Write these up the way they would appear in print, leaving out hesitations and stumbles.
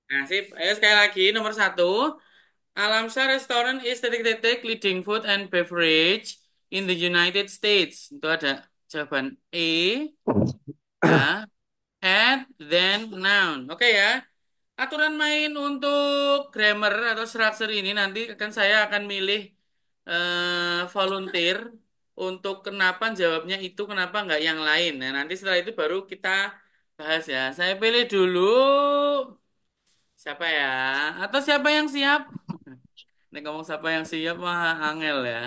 Nah, sip. Ayo sekali lagi nomor satu. Alamsha Restaurant is titik-titik leading food and beverage in the United States. Itu ada jawaban E, ya, and then noun. Oke ya. Aturan main untuk grammar atau structure ini nanti saya akan milih volunteer untuk kenapa jawabnya itu, kenapa nggak yang lain. Nah, nanti setelah itu baru kita bahas ya. Saya pilih dulu siapa ya? Atau siapa yang siap? Nek ngomong siapa yang siap mah angel ya.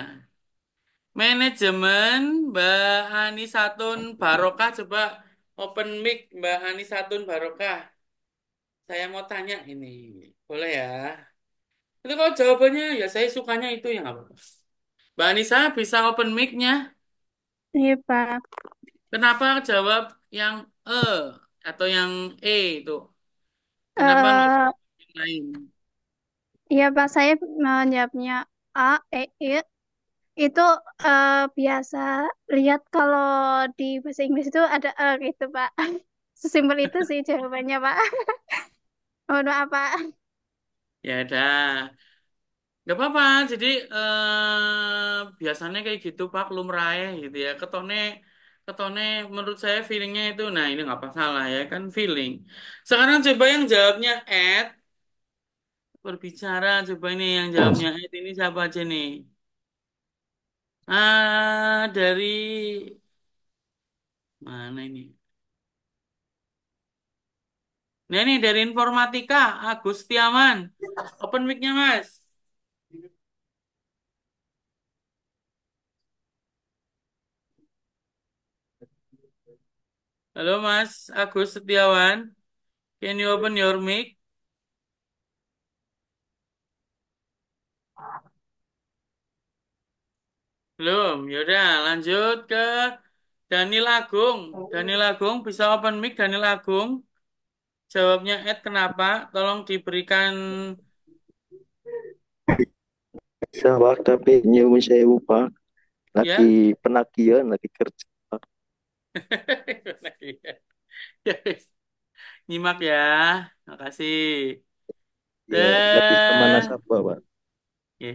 Manajemen Mbak Anisatun Barokah, coba open mic Mbak Anisatun Barokah. Saya mau tanya ini. Boleh ya? Itu kalau jawabannya ya saya sukanya itu yang apa? Mbak Anissa bisa open mic-nya. Iya, Pak. Kenapa jawab yang E atau yang E itu? Kenapa nggak Eh, yang lain? iya, Pak. Saya menjawabnya A, E, I. Itu biasa lihat kalau di bahasa Inggris itu ada gitu, Pak. Sesimpel itu sih jawabannya, Pak. Mohon maaf, Pak. Ya udah. Gak apa-apa, jadi biasanya kayak gitu Pak lumrah gitu ya. Ketone, ketone menurut saya feelingnya itu, nah ini nggak masalah ya kan feeling. Sekarang coba yang jawabnya Ed, berbicara coba ini yang jawabnya Ed ini siapa aja nih? Dari mana ini? Nah ini dari informatika, Agus Setiawan. Open mic-nya Mas. Halo Mas Agus Setiawan, can you open your mic? Belum, yaudah lanjut ke Daniel Agung. Daniel Agung bisa open mic Daniel Agung. Jawabnya Ed kenapa? Tolong diberikan Bisa Pak, tapi nyuwun sewu Pak. Lagi ya. penagihan, lagi kerja Pak. Nyimak ya. Makasih. Ya, lebih ke Dan nasabah Pak. ya,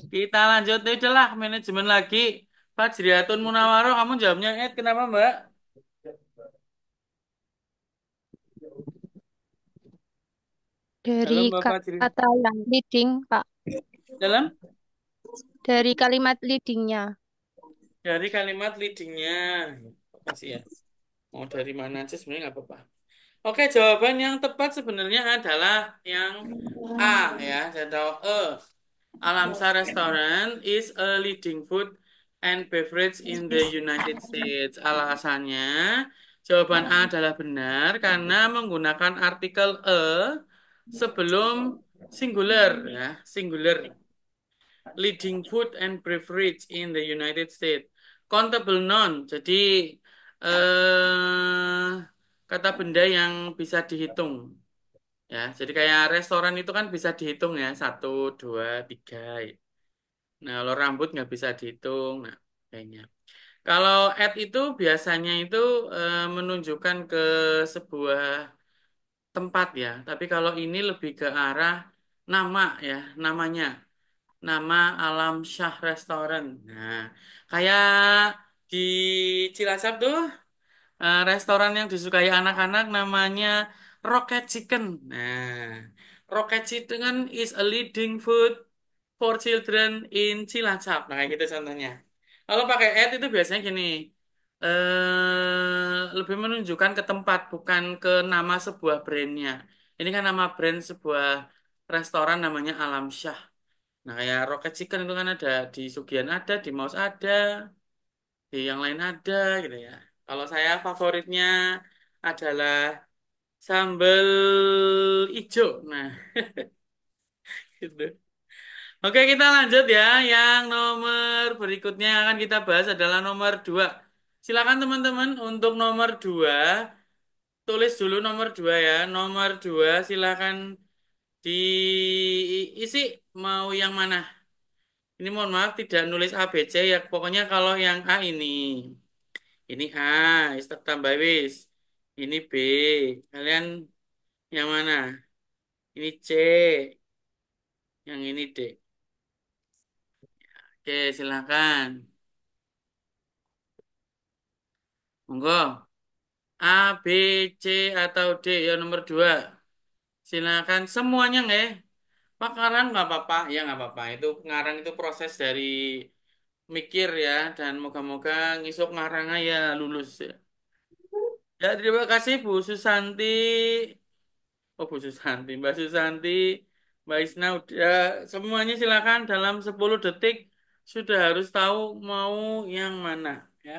kita lanjut ya udahlah manajemen lagi. Fajriatun Munawaro, kamu jawabnya Ed kenapa Mbak? Dari Halo Mbak Fajri. kata yang leading, Pak. Dalam Dari kalimat leadingnya. dari kalimat leadingnya. Makasih ya. Mau dari mana aja sebenarnya nggak apa-apa. Oke, jawaban yang tepat sebenarnya adalah yang A ya. Saya tahu E. Alamsa Restaurant is a leading food and beverage in the United States. Alasannya, jawaban A adalah benar karena menggunakan artikel E sebelum singular ya, singular leading food and beverage in the United States. Countable noun, jadi kata benda yang bisa dihitung. Ya, jadi kayak restoran itu kan bisa dihitung ya, satu, dua, tiga. Nah, kalau rambut nggak bisa dihitung. Nah, kayaknya. Kalau at itu biasanya itu menunjukkan ke sebuah tempat ya. Tapi kalau ini lebih ke arah nama ya, namanya. Nama Alam Syah Restaurant. Nah, kayak di Cilacap tuh restoran yang disukai anak-anak namanya Rocket Chicken. Nah, Rocket Chicken is a leading food for children in Cilacap. Nah, kayak gitu contohnya. Kalau pakai at itu biasanya gini, lebih menunjukkan ke tempat, bukan ke nama sebuah brandnya. Ini kan nama brand sebuah restoran namanya Alam Syah. Nah, kayak Rocket Chicken itu kan ada di Sugihan ada, di Maus ada, di yang lain ada gitu ya. Kalau saya favoritnya adalah sambal ijo. Nah, gitu. Oke, kita lanjut ya. Yang nomor berikutnya yang akan kita bahas adalah nomor 2. Silakan teman-teman untuk nomor 2 tulis dulu nomor 2 ya. Nomor 2 silakan diisi mau yang mana? Ini mohon maaf tidak nulis A, B, C ya. Pokoknya kalau yang A ini. Ini A, tambah wis. Ini B. Kalian Yang mana? Ini C, yang ini D. Oke, silakan. Monggo. A, B, C atau D? Ya nomor 2. Silakan semuanya nggak ya? Pak ngarang nggak apa-apa, ya nggak apa-apa. Itu ngarang itu proses dari mikir ya, dan moga-moga ngisuk ngarangnya ya lulus ya. Ya terima kasih Bu Susanti. Oh Bu Susanti, Mbak Susanti, Mbak Isna udah semuanya silakan dalam 10 detik sudah harus tahu mau yang mana ya.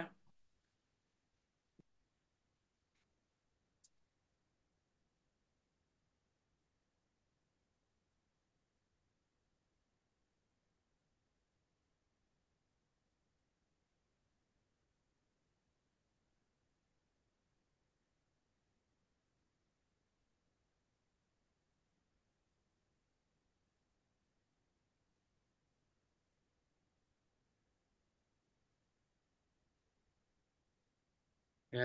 Ya,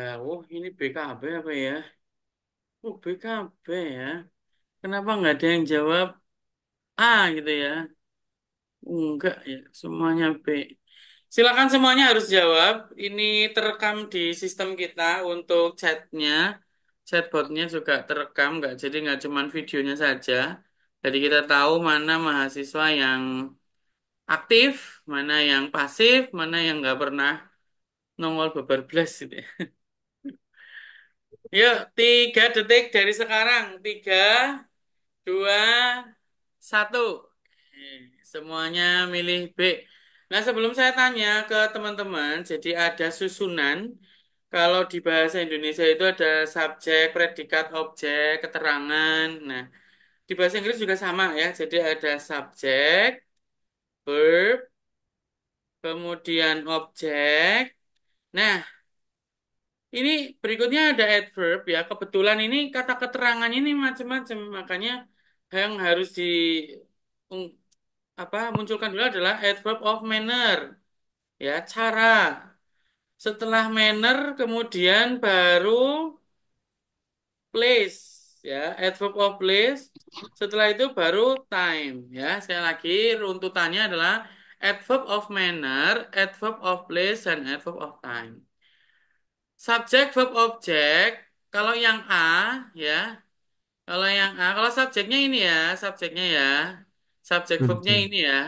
ini BKB apa ya? BKB ya. Kenapa nggak ada yang jawab A gitu ya? Enggak ya, semuanya B. Silakan semuanya harus jawab. Ini terekam di sistem kita untuk chatnya. Chatbotnya juga terekam, nggak jadi nggak cuman videonya saja. Jadi kita tahu mana mahasiswa yang aktif, mana yang pasif, mana yang nggak pernah nongol bablas gitu ya. Yuk, 3 detik dari sekarang. 3, 2, 1. Semuanya milih B. Nah, sebelum saya tanya ke teman-teman, jadi ada susunan. Kalau di bahasa Indonesia itu ada subjek, predikat, objek, keterangan. Nah, di bahasa Inggris juga sama ya. Jadi ada subjek, verb, kemudian objek. Nah, ini berikutnya ada adverb ya. Kebetulan ini kata keterangan ini macam-macam. Makanya yang harus di ung- munculkan dulu adalah adverb of manner ya, cara. Setelah manner kemudian baru place ya, adverb of place. Setelah itu baru time ya. Sekali lagi runtutannya adalah adverb of manner, adverb of place dan adverb of time. Subjek verb objek kalau yang A ya, kalau subjeknya ini ya, subjeknya ya. Subjek verbnya Oke. ini ya.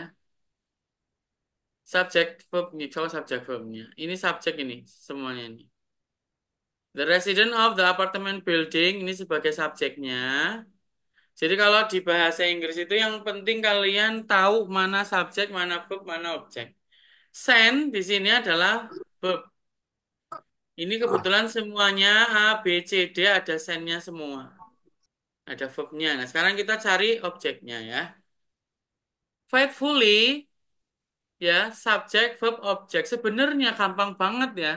Subjek verb nih, coba subjek verbnya. Ini subjek ini semuanya ini. The resident of the apartment building ini sebagai subjeknya. Jadi kalau di bahasa Inggris itu yang penting kalian tahu mana subjek, mana verb, mana objek. Send di sini adalah verb. Ini kebetulan semuanya A, B, C, D ada sendnya semua. Ada verbnya. Nah sekarang kita cari objeknya ya. Faithfully ya, subjek, verb, objek. Sebenarnya gampang banget ya.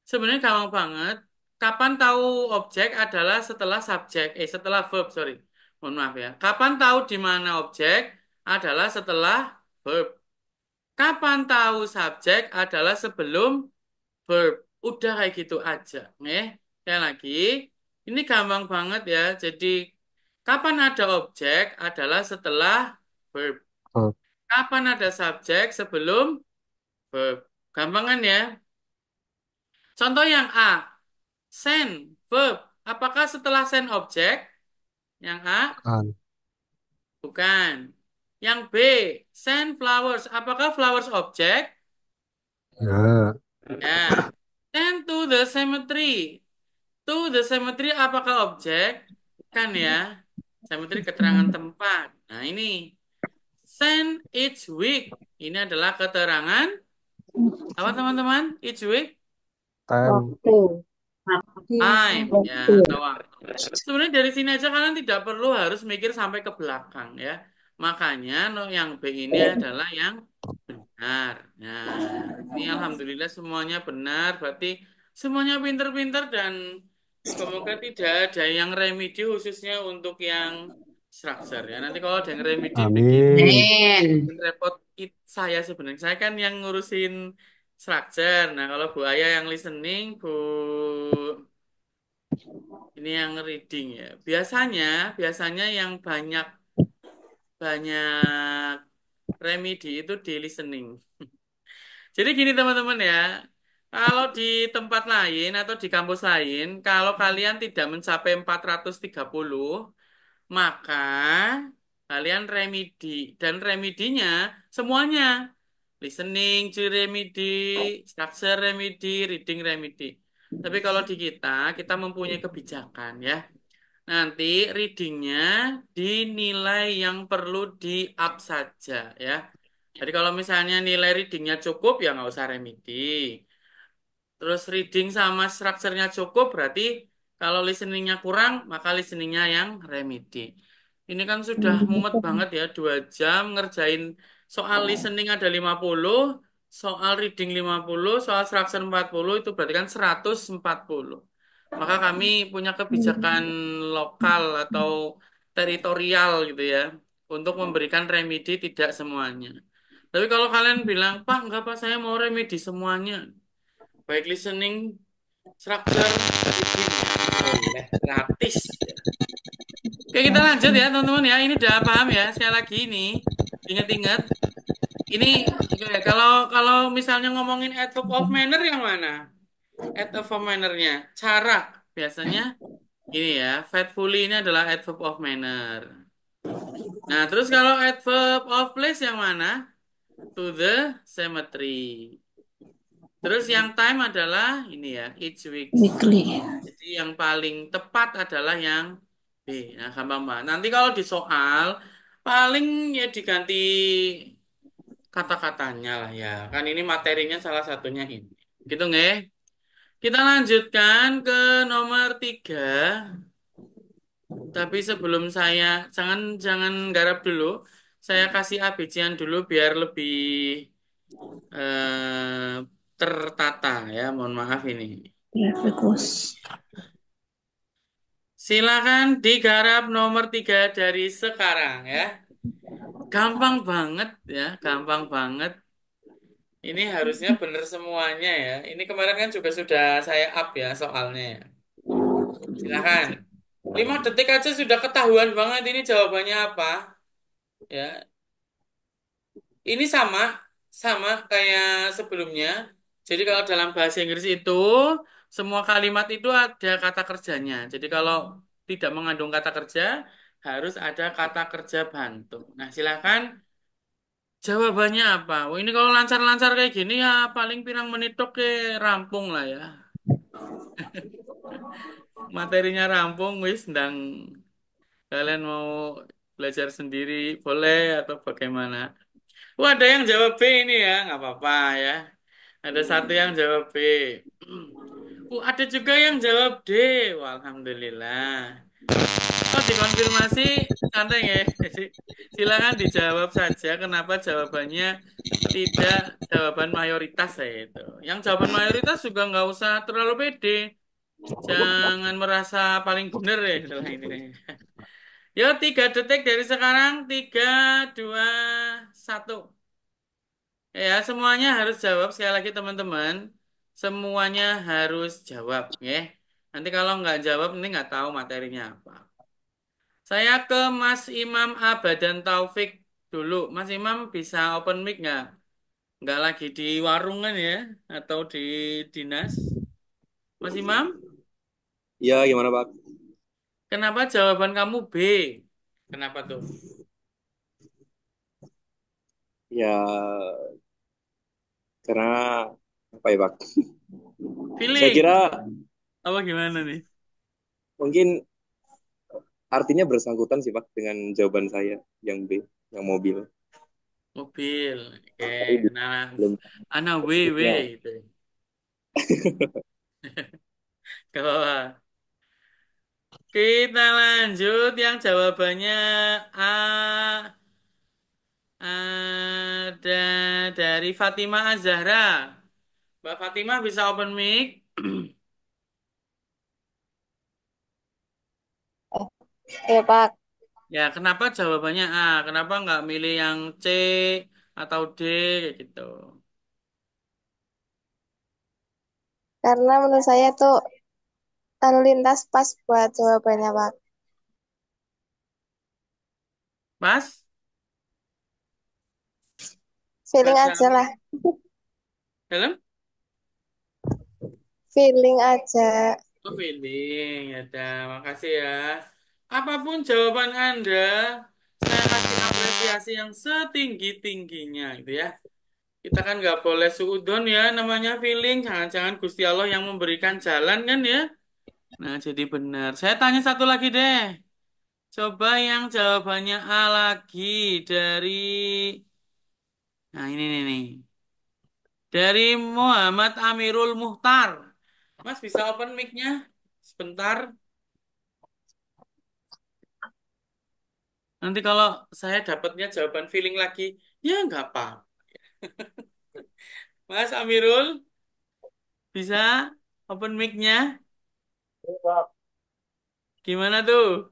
Sebenarnya gampang banget. Kapan tahu objek adalah setelah subjek, setelah verb, sorry. Mohon maaf ya. Kapan tahu di mana objek adalah setelah verb. Kapan tahu subjek adalah sebelum verb. Udah kayak gitu aja. Sekali lagi. Ini gampang banget ya. Jadi, kapan ada objek adalah setelah verb. Oh, Kapan ada subjek sebelum verb. Gampang kan ya? Contoh yang A. Send, verb. Apakah setelah send objek? Yang A? kan. Bukan. Yang B. Send flowers. Apakah flowers objek? Ya, Ya. Send to the cemetery. To the cemetery apakah objek? Kan ya. Cemetery keterangan tempat. Nah ini. Send each week. Ini adalah keterangan. Apa teman-teman? Each week? time. Waktu. Waktu. Time. Ya, Waktu. atau waktu. Sebenarnya dari sini aja kalian tidak perlu harus mikir sampai ke belakang ya. Makanya yang B ini adalah yang benar. Nah, ini alhamdulillah semuanya benar. Berarti semuanya pinter-pinter dan semoga tidak ada yang remedi khususnya untuk yang structure ya. Nanti kalau ada yang remedi begitu Amin. repot saya sebenarnya. Saya kan yang ngurusin structure. Nah, kalau Bu Aya yang listening, Bu Ini yang reading ya. Biasanya, biasanya yang banyak banyak remedi itu di listening. Jadi gini teman-teman ya, kalau di tempat lain atau di kampus lain, kalau kalian tidak mencapai 430, maka kalian remedi. Dan remedinya semuanya. Listening, cue remedi, structure remedi, reading remedi. Tapi kalau di kita mempunyai kebijakan ya. Nanti readingnya dinilai yang perlu di-up saja ya. Jadi kalau misalnya nilai readingnya cukup ya nggak usah remedi. Terus reading sama strukturnya cukup berarti kalau listeningnya kurang maka listeningnya yang remedi. Ini kan sudah mumet banget ya 2 jam ngerjain soal listening ada 50, soal reading 50, soal structure 40 itu berarti kan 140. Maka kami punya kebijakan lokal atau teritorial gitu ya untuk memberikan remedi tidak semuanya. Tapi kalau kalian bilang, Pak, enggak Pak, saya mau remedi semuanya. Baik listening, structure, reading ya. Boleh, gratis ya. Oke, kita lanjut ya teman-teman ya. Ini udah paham ya. Sekali lagi ini, ingat-ingat. Ini oke, kalau kalau misalnya ngomongin adverb of manner yang mana? Adverb of manner-nya. Cara. Biasanya ini ya, faithfully ini adalah adverb of manner. Nah, terus kalau adverb of place yang mana? To the cemetery. Terus yang time adalah ini ya, each weeks. Weekly. Jadi yang paling tepat adalah yang B. Nah, gampang banget. Nanti kalau di soal, paling ya diganti kata-katanya lah ya. Kan ini materinya salah satunya ini. Gitu nggak? Kita lanjutkan ke nomor 3. Tapi sebelum saya, jangan jangan garap dulu. Saya kasih ABC-an dulu biar lebih eh, tertata ya. Mohon maaf ini. Ya, bagus. Silakan digarap nomor 3 dari sekarang ya. Gampang banget ya, gampang banget. Ini harusnya benar semuanya ya. Ini kemarin kan juga sudah saya up ya soalnya ya. Silakan. 5 detik aja sudah ketahuan banget ini jawabannya apa. Ya, ini sama, sama kayak sebelumnya. Jadi kalau dalam bahasa Inggris itu semua kalimat itu ada kata kerjanya. Jadi kalau tidak mengandung kata kerja harus ada kata kerja bantu. Nah, silakan jawabannya apa? Oh, ini kalau lancar-lancar kayak gini ya paling pirang menit tok ke rampung lah ya. Materinya rampung wis ndang kalian mau belajar sendiri boleh atau bagaimana? Ada yang jawab B ini ya, nggak apa-apa ya. Ada satu yang jawab B. Ada juga yang jawab D. Wah, alhamdulillah. Oh, dikonfirmasi santai ya. Jadi silakan dijawab saja kenapa jawabannya tidak jawaban mayoritas ya itu. Yang jawaban mayoritas juga nggak usah terlalu pede. Jangan merasa paling benar ya setelah ini. Yo, 3 detik dari sekarang. 3, 2, 1. Ya, semuanya harus jawab. Sekali lagi teman-teman. Semuanya harus jawab. Ya. Nanti kalau nggak jawab, ini nggak tahu materinya apa. Saya ke Mas Imam Abadan Taufik dulu. Mas Imam bisa open mic nggak? Nggak lagi di warungan ya? Atau di dinas? Mas Imam, Ya, gimana Pak? kenapa jawaban kamu B? Kenapa tuh? Ya, karena apa ya Pak? Saya kira Feeling? Apa gimana nih? mungkin artinya bersangkutan sih Pak dengan jawaban saya yang B, yang mobil. Mobil. Oke. Tapi Nah, belum anak W spesifiknya. itu. Gak apa-apa. Kita lanjut yang jawabannya A. Ada dari Fatimah Azahra. Mbak Fatimah bisa open mic? Iya Pak, Ya, kenapa jawabannya A? Kenapa nggak milih yang C atau D kayak gitu? karena menurut saya tuh lalu lintas pas buat jawabannya, Pak. Pas? Feeling Baca aja lah. dalam? Feeling aja. Oh, feeling. Ya udah, makasih ya. Apapun jawaban Anda, saya kasih apresiasi yang setinggi-tingginya gitu ya. Kita kan nggak boleh suudon ya, namanya feeling. Jangan-jangan Gusti Allah yang memberikan jalan kan ya. Nah, jadi benar. Saya tanya satu lagi deh. Coba yang jawabannya A lagi dari... Nah, ini nih. Dari Muhammad Amirul Muhtar. Mas bisa open mic-nya? Sebentar. Nanti kalau saya dapatnya jawaban feeling lagi, ya nggak apa. Mas Amirul, bisa open mic-nya? Gimana tuh?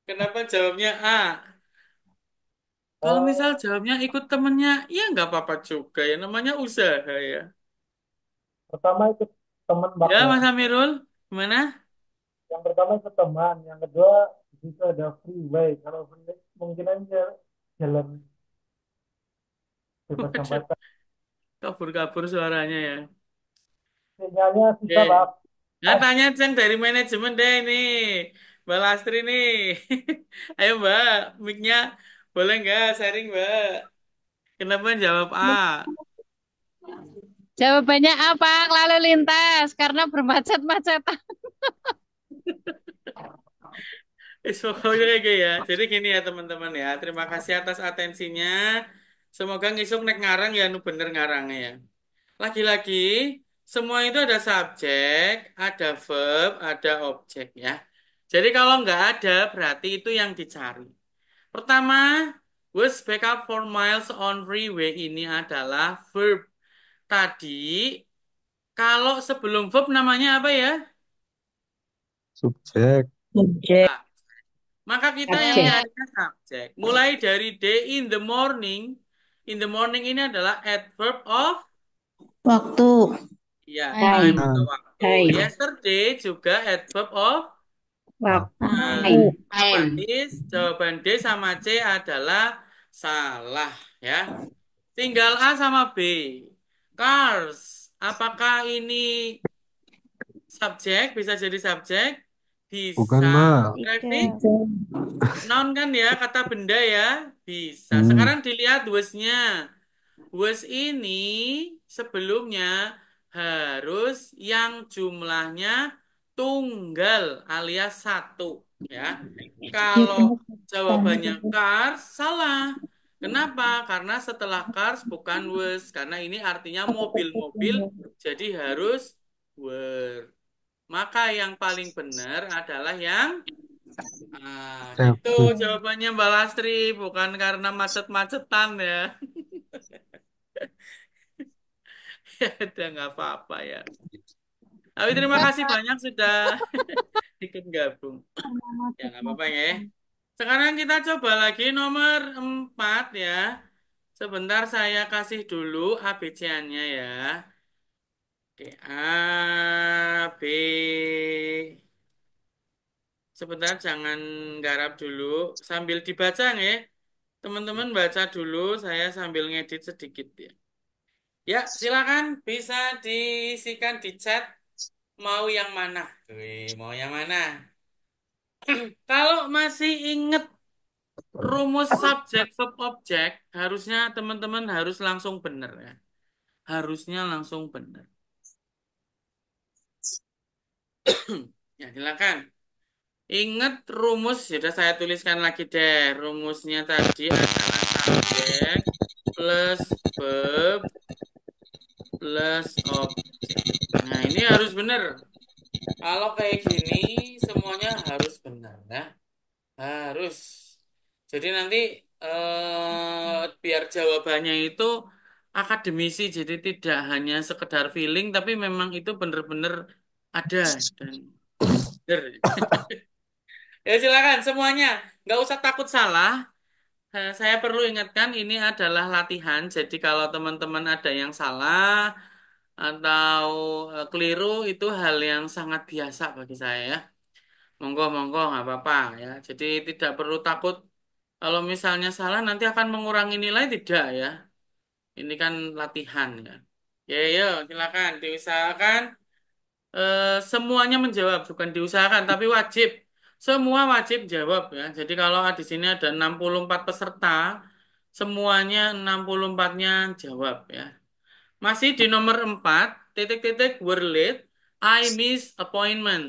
Kenapa jawabnya A? Kalau misal jawabnya ikut temennya, ya nggak apa-apa juga ya. Namanya usaha ya. Pertama ikut teman Ya, Mbak ya. Mas Amirul, gimana? Yang pertama ikut teman, yang kedua di situ ada freeway. Kalau freeway mungkin aja jalan bebas Waduh, hambatan. kabur-kabur suaranya ya. Sinyalnya susah Oke. Pak. Nah, tanya Ceng dari manajemen deh ini. Mbak Lastri nih. Ayo Mbak, mic-nya boleh nggak sharing Mbak? Kenapa jawab A? Jawabannya apa? Lalu lintas karena bermacet-macetan. Pokoknya kayak gitu ya. Jadi gini ya teman-teman ya. Terima kasih atas atensinya. Semoga ngisuk nek ngarang ya nu bener ngarangnya ya. Lagi-lagi semua itu ada subjek, ada verb, ada objek ya. Jadi kalau nggak ada berarti itu yang dicari. Pertama, was back up for miles on freeway ini adalah verb. Tadi kalau sebelum verb namanya apa ya? Subjek. Subjek. Ah, maka kita yang Subjek. nyarinya subjek. Mulai dari day in the morning. In the morning ini adalah adverb of Waktu. ya time Time. atau Nah, waktu. Time. Yesterday juga adverb of Waktu. nah, Time. otomatis jawaban D sama C adalah salah ya. Tinggal A sama B. Cars. Apakah ini subjek? Bisa jadi subjek? bukan Bisa. Mbak. Traffic? Noun kan ya, kata benda ya? Bisa. Hmm, Sekarang dilihat was-nya. Was ini sebelumnya harus yang jumlahnya tunggal alias satu. Ya. Kalau jawabannya cars, salah. Kenapa? Karena setelah cars bukan was. Karena ini artinya mobil-mobil, jadi harus were. Maka yang paling benar adalah yang itu F. jawabannya Mbak Lastri, bukan karena macet-macetan ya. Ya udah nggak apa-apa ya. Tapi terima kasih banyak sudah ikut gabung. Ya nggak apa-apa ya. Sekarang kita coba lagi nomor 4 ya. Sebentar saya kasih dulu ABC-nya ya. Oke, A, B. Sebentar jangan garap dulu. Sambil dibaca ya. Teman-teman baca dulu, saya sambil ngedit sedikit ya. Ya, silakan bisa diisikan di chat mau yang mana. Mau yang mana? Kalau masih inget rumus subjek verb objek, harusnya teman-teman harus langsung benar ya. Harusnya langsung benar. Ya, silakan. Ingat rumus, sudah saya tuliskan lagi deh. Rumusnya tadi adalah subjek plus verb plus objek. Nah, ini harus benar. Kalau kayak gini, semuanya harus benar ya. Harus. Jadi nanti biar jawabannya itu akademisi, jadi tidak hanya sekedar feeling, tapi memang itu benar-benar ada dan benar. Ya silakan semuanya, nggak usah takut salah. Saya perlu ingatkan ini adalah latihan. Jadi kalau teman-teman ada yang salah, atau keliru itu hal yang sangat biasa bagi saya ya. Monggo, monggo, nggak apa-apa ya. Jadi tidak perlu takut kalau misalnya salah nanti akan mengurangi nilai, tidak ya. Ini kan latihan ya. Ya, ya, silakan diusahakan semuanya menjawab, bukan diusahakan tapi wajib. Semua wajib jawab ya. Jadi kalau di sini ada 64 peserta, semuanya 64-nya jawab ya. Masih di nomor 4 titik-titik were late, I miss appointment.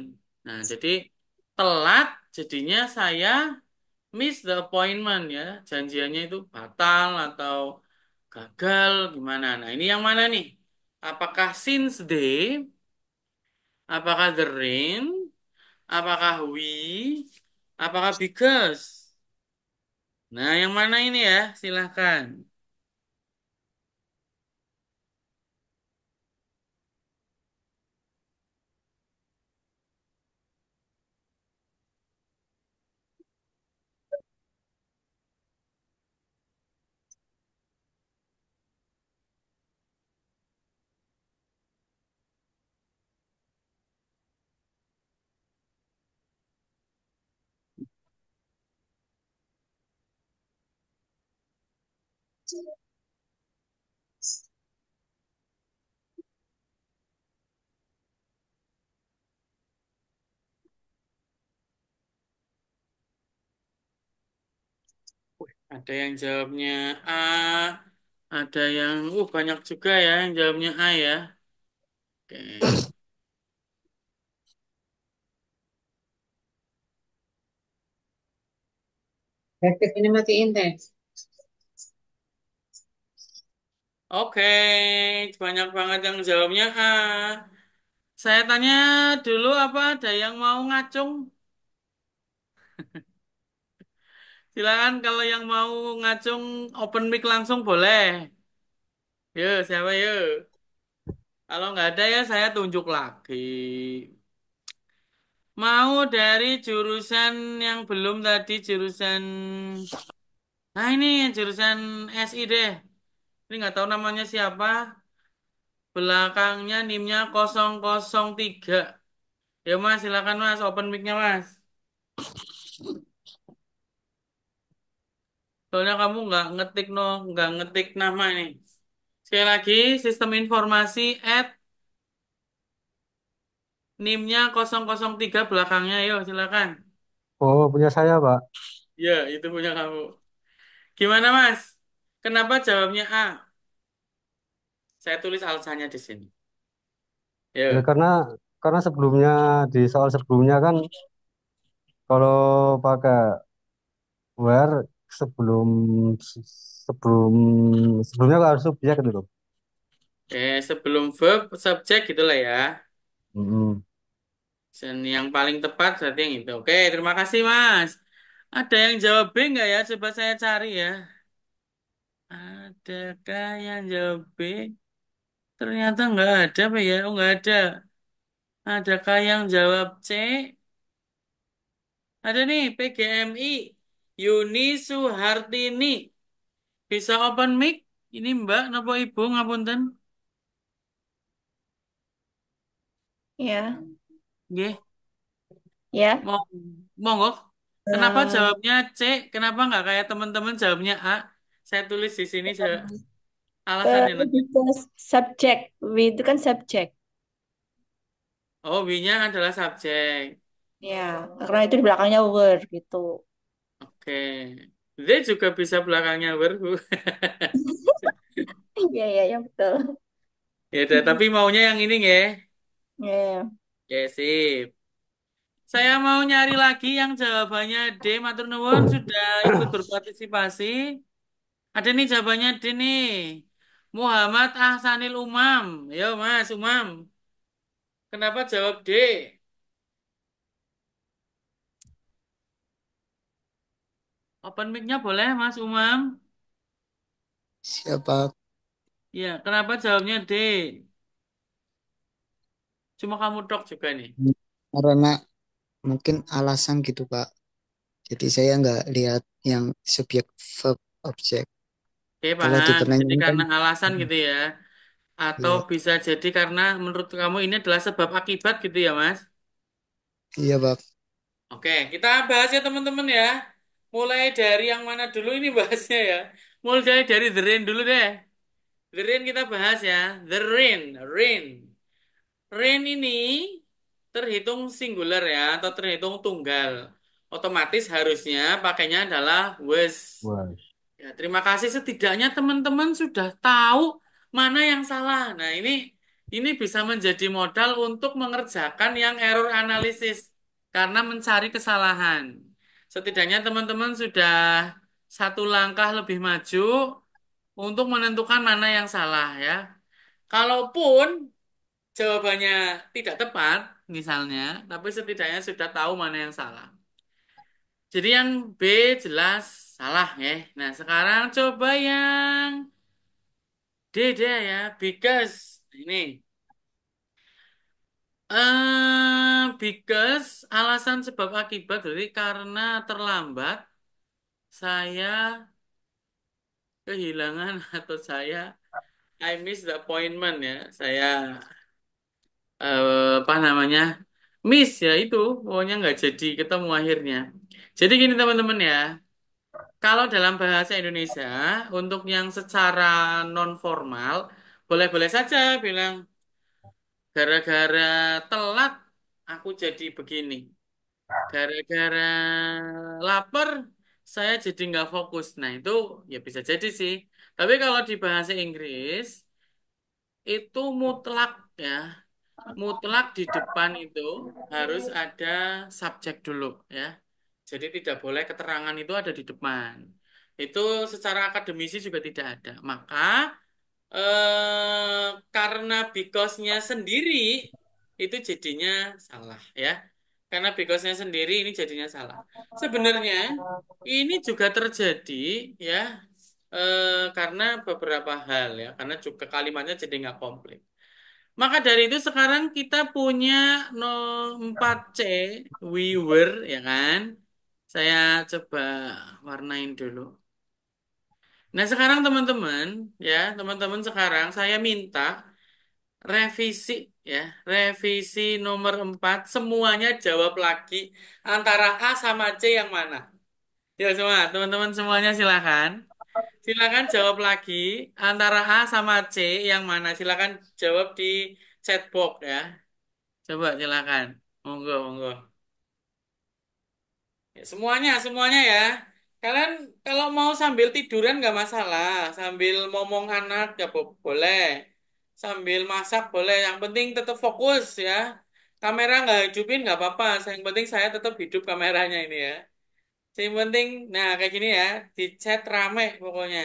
Nah, jadi telat, jadinya saya miss the appointment ya. Janjiannya itu batal atau gagal gimana. Nah, ini yang mana nih? Apakah since they, apakah the rain, apakah we, apakah because? Nah, yang mana ini ya? Silahkan. Ada yang jawabnya A, ada yang banyak juga ya yang jawabnya A ya. Oke. Efek ini matiin teh. Oke, banyak banget yang jawabnya A. Saya tanya dulu apa ada yang mau ngacung? Silakan kalau yang mau ngacung open mic langsung boleh. Yuk, siapa yuk? Kalau nggak ada ya saya tunjuk lagi. Mau dari jurusan yang belum tadi jurusan. Nah ini jurusan SI deh. Ini nggak tahu namanya siapa. Belakangnya NIM-nya 003. Ya mas, silakan mas, open mic-nya mas. Soalnya kamu nggak ngetik nama nih. Sekali lagi, sistem informasi at NIM-nya 003 belakangnya. Yuk, silakan. Oh, punya saya, Pak. Ya, itu punya kamu. Gimana mas? Kenapa jawabnya A? Saya tulis alasannya di sini. Ya, Yuk. karena sebelumnya di soal sebelumnya kan kalau pakai where sebelum sebelum sebelumnya harus subjek gitu loh. Sebelum verb, subjek gitulah ya. Mm-mm. Dan yang paling tepat berarti yang itu. Oke, terima kasih Mas. Ada yang jawab B nggak ya? Coba saya cari ya. Adakah yang jawab B? Ternyata nggak ada, Pak ya? Oh, nggak ada. Adakah yang jawab C? Ada nih, PGMI. Yuni Suhartini. Bisa open mic? Ini Mbak, napa Ibu ngapunten? Ya, Nggih, ya. monggo. Kenapa Eh, jawabnya C? Kenapa nggak kayak teman-teman jawabnya A? Saya tulis di sini alasannya nanti. Lebih ke subjek. We itu kan subjek. Oh, W-nya adalah subjek. Ya, karena itu di belakangnya were gitu. Oke. They juga bisa belakangnya were. Iya, iya, ya betul. Ya udah, tapi maunya yang ini ya. Ya, Ya, sip. Saya mau nyari lagi yang jawabannya D. Matur nuwun sudah ikut berpartisipasi. Ada nih jawabannya D nih. Muhammad Ahsanil Umam. Yo Mas Umam. Kenapa jawab D? Open mic-nya boleh Mas Umam? Siapa? Ya, kenapa jawabnya D? Cuma kamu tok juga nih. Karena mungkin alasan gitu, Pak. Jadi saya nggak lihat yang subjek verb objek. Oke, Kalau di paham. Jadi pertanyaan kan karena alasan gitu ya. Atau Iya, bisa jadi karena menurut kamu ini adalah sebab akibat gitu ya, Mas? iya Pak. Oke, kita bahas ya teman-teman ya. Mulai dari yang mana dulu ini bahasnya ya. Mulai dari the rain dulu deh. The rain kita bahas ya. The rain, rain. Rain ini terhitung singular ya atau terhitung tunggal. Otomatis harusnya pakainya adalah was. Wah, Ya, terima kasih setidaknya teman-teman sudah tahu mana yang salah. Nah, ini bisa menjadi modal untuk mengerjakan yang error analisis karena mencari kesalahan. Setidaknya teman-teman sudah satu langkah lebih maju untuk menentukan mana yang salah ya. Kalaupun jawabannya tidak tepat, misalnya, tapi setidaknya sudah tahu mana yang salah. Jadi yang B jelas salah ya. Nah, sekarang coba yang D deh ya, because ini. Because alasan sebab akibat jadi karena terlambat saya kehilangan atau I miss the appointment ya. Saya apa namanya? Miss ya itu, pokoknya nggak jadi ketemu akhirnya. Jadi gini teman-teman ya. Kalau dalam bahasa Indonesia, untuk yang secara non formal, boleh-boleh saja bilang, gara-gara telat, aku jadi begini. Gara-gara lapar, saya jadi nggak fokus. Nah, itu ya bisa jadi sih. Tapi kalau di bahasa Inggris, itu mutlak ya. Mutlak di depan itu harus ada subjek dulu ya. Jadi tidak boleh keterangan itu ada di depan. Itu secara akademisi juga tidak ada. Maka karena because-nya sendiri itu jadinya salah ya. Karena because-nya sendiri ini jadinya salah. Sebenarnya ini juga terjadi ya karena beberapa hal ya. Karena juga kalimatnya jadi nggak komplit. Maka dari itu sekarang kita punya no 4C we were ya kan. Saya coba warnain dulu. Nah, sekarang teman-teman ya, teman-teman sekarang saya minta revisi ya, revisi nomor 4 semuanya jawab lagi antara A sama C yang mana? Ya semua, teman-teman semuanya silakan. Silakan jawab lagi antara A sama C yang mana? Silakan jawab di chat box ya. Coba silakan. Monggo, monggo. Ya, semuanya ya. Kalian kalau mau sambil tiduran nggak masalah, sambil ngomong anak ya boleh, sambil masak boleh. Yang penting tetap fokus ya. Kamera nggak hidupin nggak apa-apa. Yang penting saya tetap hidup kameranya ini ya. Yang penting, nah kayak gini ya, di chat rame pokoknya.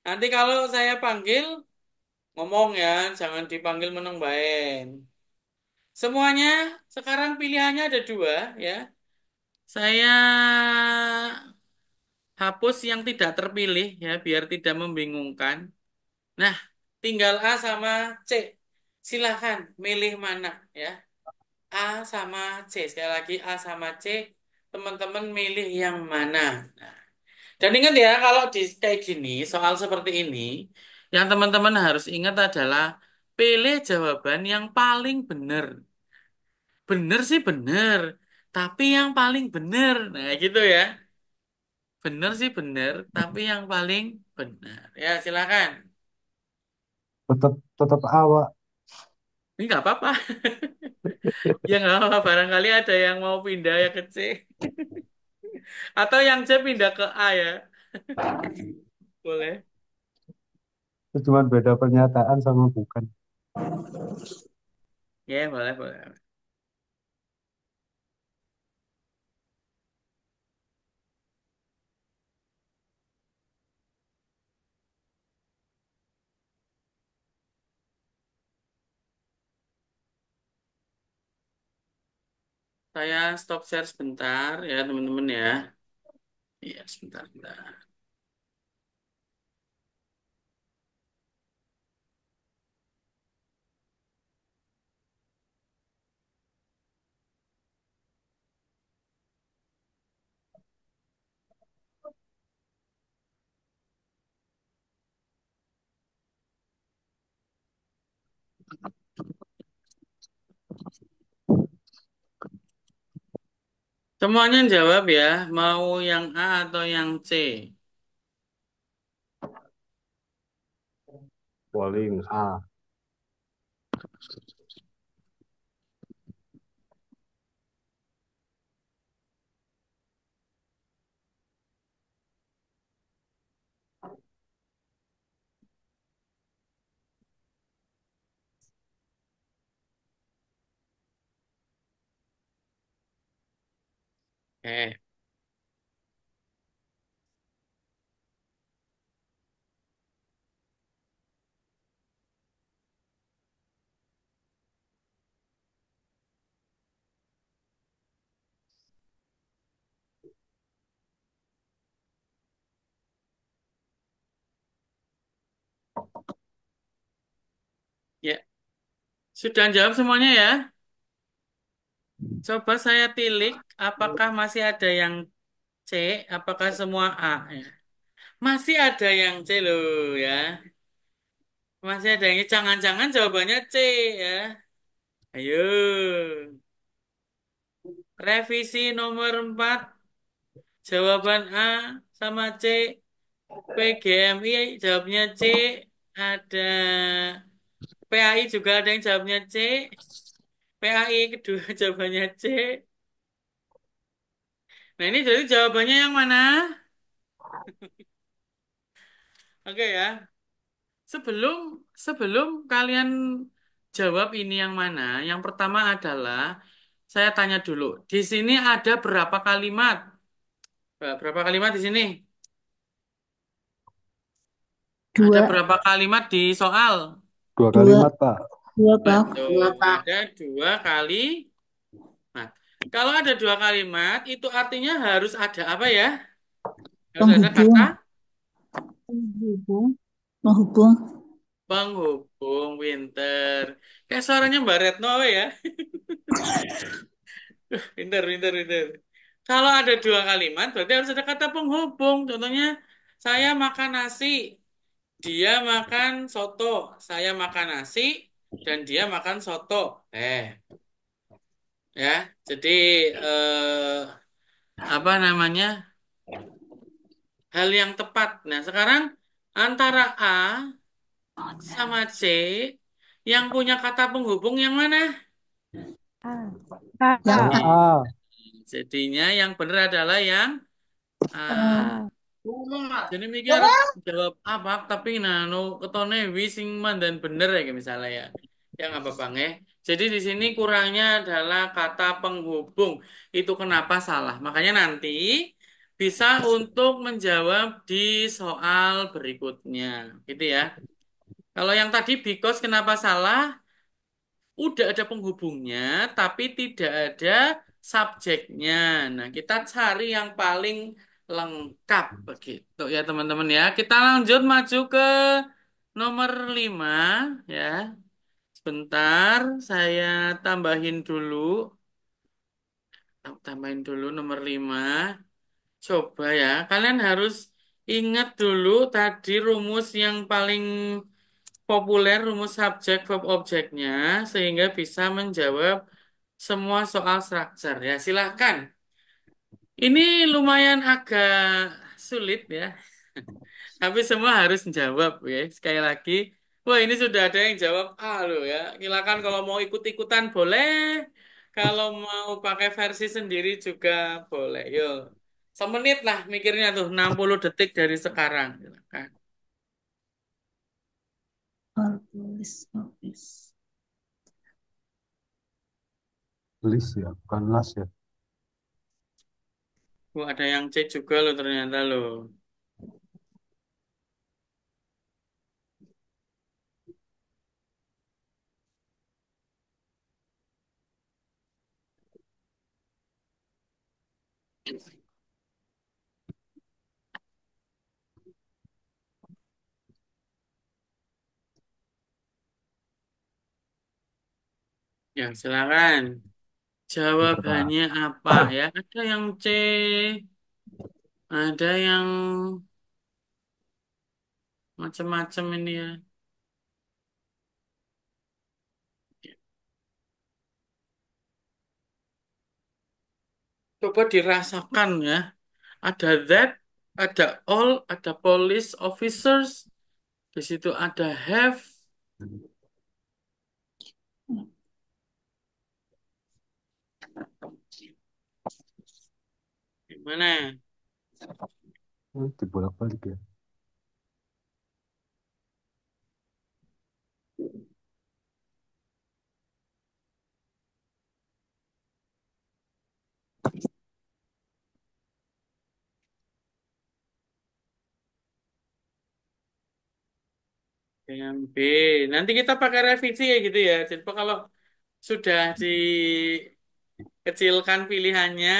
Nanti kalau saya panggil ngomong ya, jangan dipanggil meneng baen. Semuanya sekarang pilihannya ada dua ya. Saya hapus yang tidak terpilih ya biar tidak membingungkan. Nah, tinggal A sama C. Silahkan milih mana ya. A sama C. Sekali lagi A sama C. Teman-teman milih yang mana. Nah, dan ingat ya kalau di kayak gini, soal seperti ini, yang teman-teman harus ingat adalah pilih jawaban yang paling benar. Benar sih benar, tapi yang paling benar. Nah, gitu ya. Bener sih bener, tapi yang paling benar. Ya, silakan. tetap tetap awak. Ini nggak apa-apa. Ya nggak apa-apa. Barangkali ada yang mau pindah ya ke C. Atau yang C pindah ke A ya. Boleh. Itu cuma beda pernyataan sama bukan. Ya, boleh, boleh. Saya stop share sebentar ya, teman-teman ya. Iya, sebentar, sebentar. Semuanya jawab ya, mau yang A atau yang C. Paling A. Eh, ya, sudah jawab semuanya ya. Coba saya tilik, apakah masih ada yang C, apakah semua A ya. Masih ada yang C loh ya. Masih ada yang C. Jangan-jangan jawabannya C ya. Ayo. Revisi nomor 4, jawaban A sama C. PGMI jawabnya C. Ada PAI juga ada yang jawabnya C. PAI kedua jawabannya C. Nah ini jadi jawabannya yang mana? Oke ya. Sebelum sebelum kalian jawab ini yang mana, yang pertama adalah saya tanya dulu. Di sini ada berapa kalimat? Berapa kalimat di sini? Ada Dua, berapa kalimat di soal? Dua dua, kalimat, Pak. dua, Pak. Betul. Dua, Pak. Ada dua kali. Nah, kalau ada dua kalimat, itu artinya harus ada apa ya? Harus ada Penghubung, kata penghubung, penghubung. penghubung. Winter. Kayak suaranya Mbak Retno ya. Pinter, pinter, pinter. Kalau ada dua kalimat, berarti harus ada kata penghubung. Contohnya, saya makan nasi, dia makan soto. Saya makan nasi, dan dia makan soto. Ya. Jadi, apa namanya? Hal yang tepat. Nah, sekarang antara A sama C, yang punya kata penghubung yang mana? Yang Yang A. A. Jadinya yang benar adalah yang A. Jadi mikir jawab apa tapi nano ketone wising dan bener ya kayak misalnya ya. Yang apa Bang ya? Jadi di sini kurangnya adalah kata penghubung. Itu kenapa salah. Makanya nanti bisa untuk menjawab di soal berikutnya. Gitu ya. Kalau yang tadi because kenapa salah? Udah ada penghubungnya tapi tidak ada subjeknya. Nah, kita cari yang paling lengkap begitu ya teman-teman ya. Kita lanjut maju ke nomor 5 ya. Sebentar, saya tambahin dulu. Tambahin dulu nomor 5. Coba ya, kalian harus ingat dulu tadi rumus yang paling populer, rumus subjek verb objeknya, sehingga bisa menjawab semua soal structure ya. Silahkan. Ini lumayan agak sulit ya. Tapi semua harus menjawab ya. Sekali lagi, wah ini sudah ada yang jawab A loh ya. Silakan kalau mau ikut-ikutan boleh. Kalau mau pakai versi sendiri juga boleh. Yuk. Semenit lah mikirnya tuh 60 detik dari sekarang. Silakan. Tulis, tulis. List ya, bukan las ya. Wah, ada yang C juga loh ternyata loh. Ya, silakan. Coba. Jawabannya apa ya? Ada yang C, ada yang macam-macam ini ya. Coba dirasakan ya. Ada that, ada all, ada police officers, di situ ada have. Gimana? Dibolak-balik ya. Yang B. Nanti kita pakai revisi ya gitu ya. Jadi kalau sudah dikecilkan pilihannya,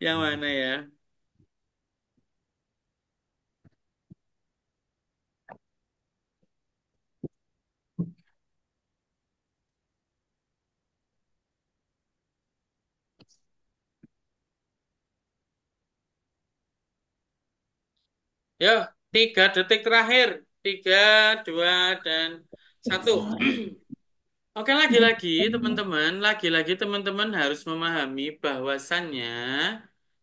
yang mana ya? Yuk, 3 detik terakhir. 3, 2, dan 1. Oke, lagi-lagi teman-teman, lagi-lagi teman-teman harus memahami bahwasannya,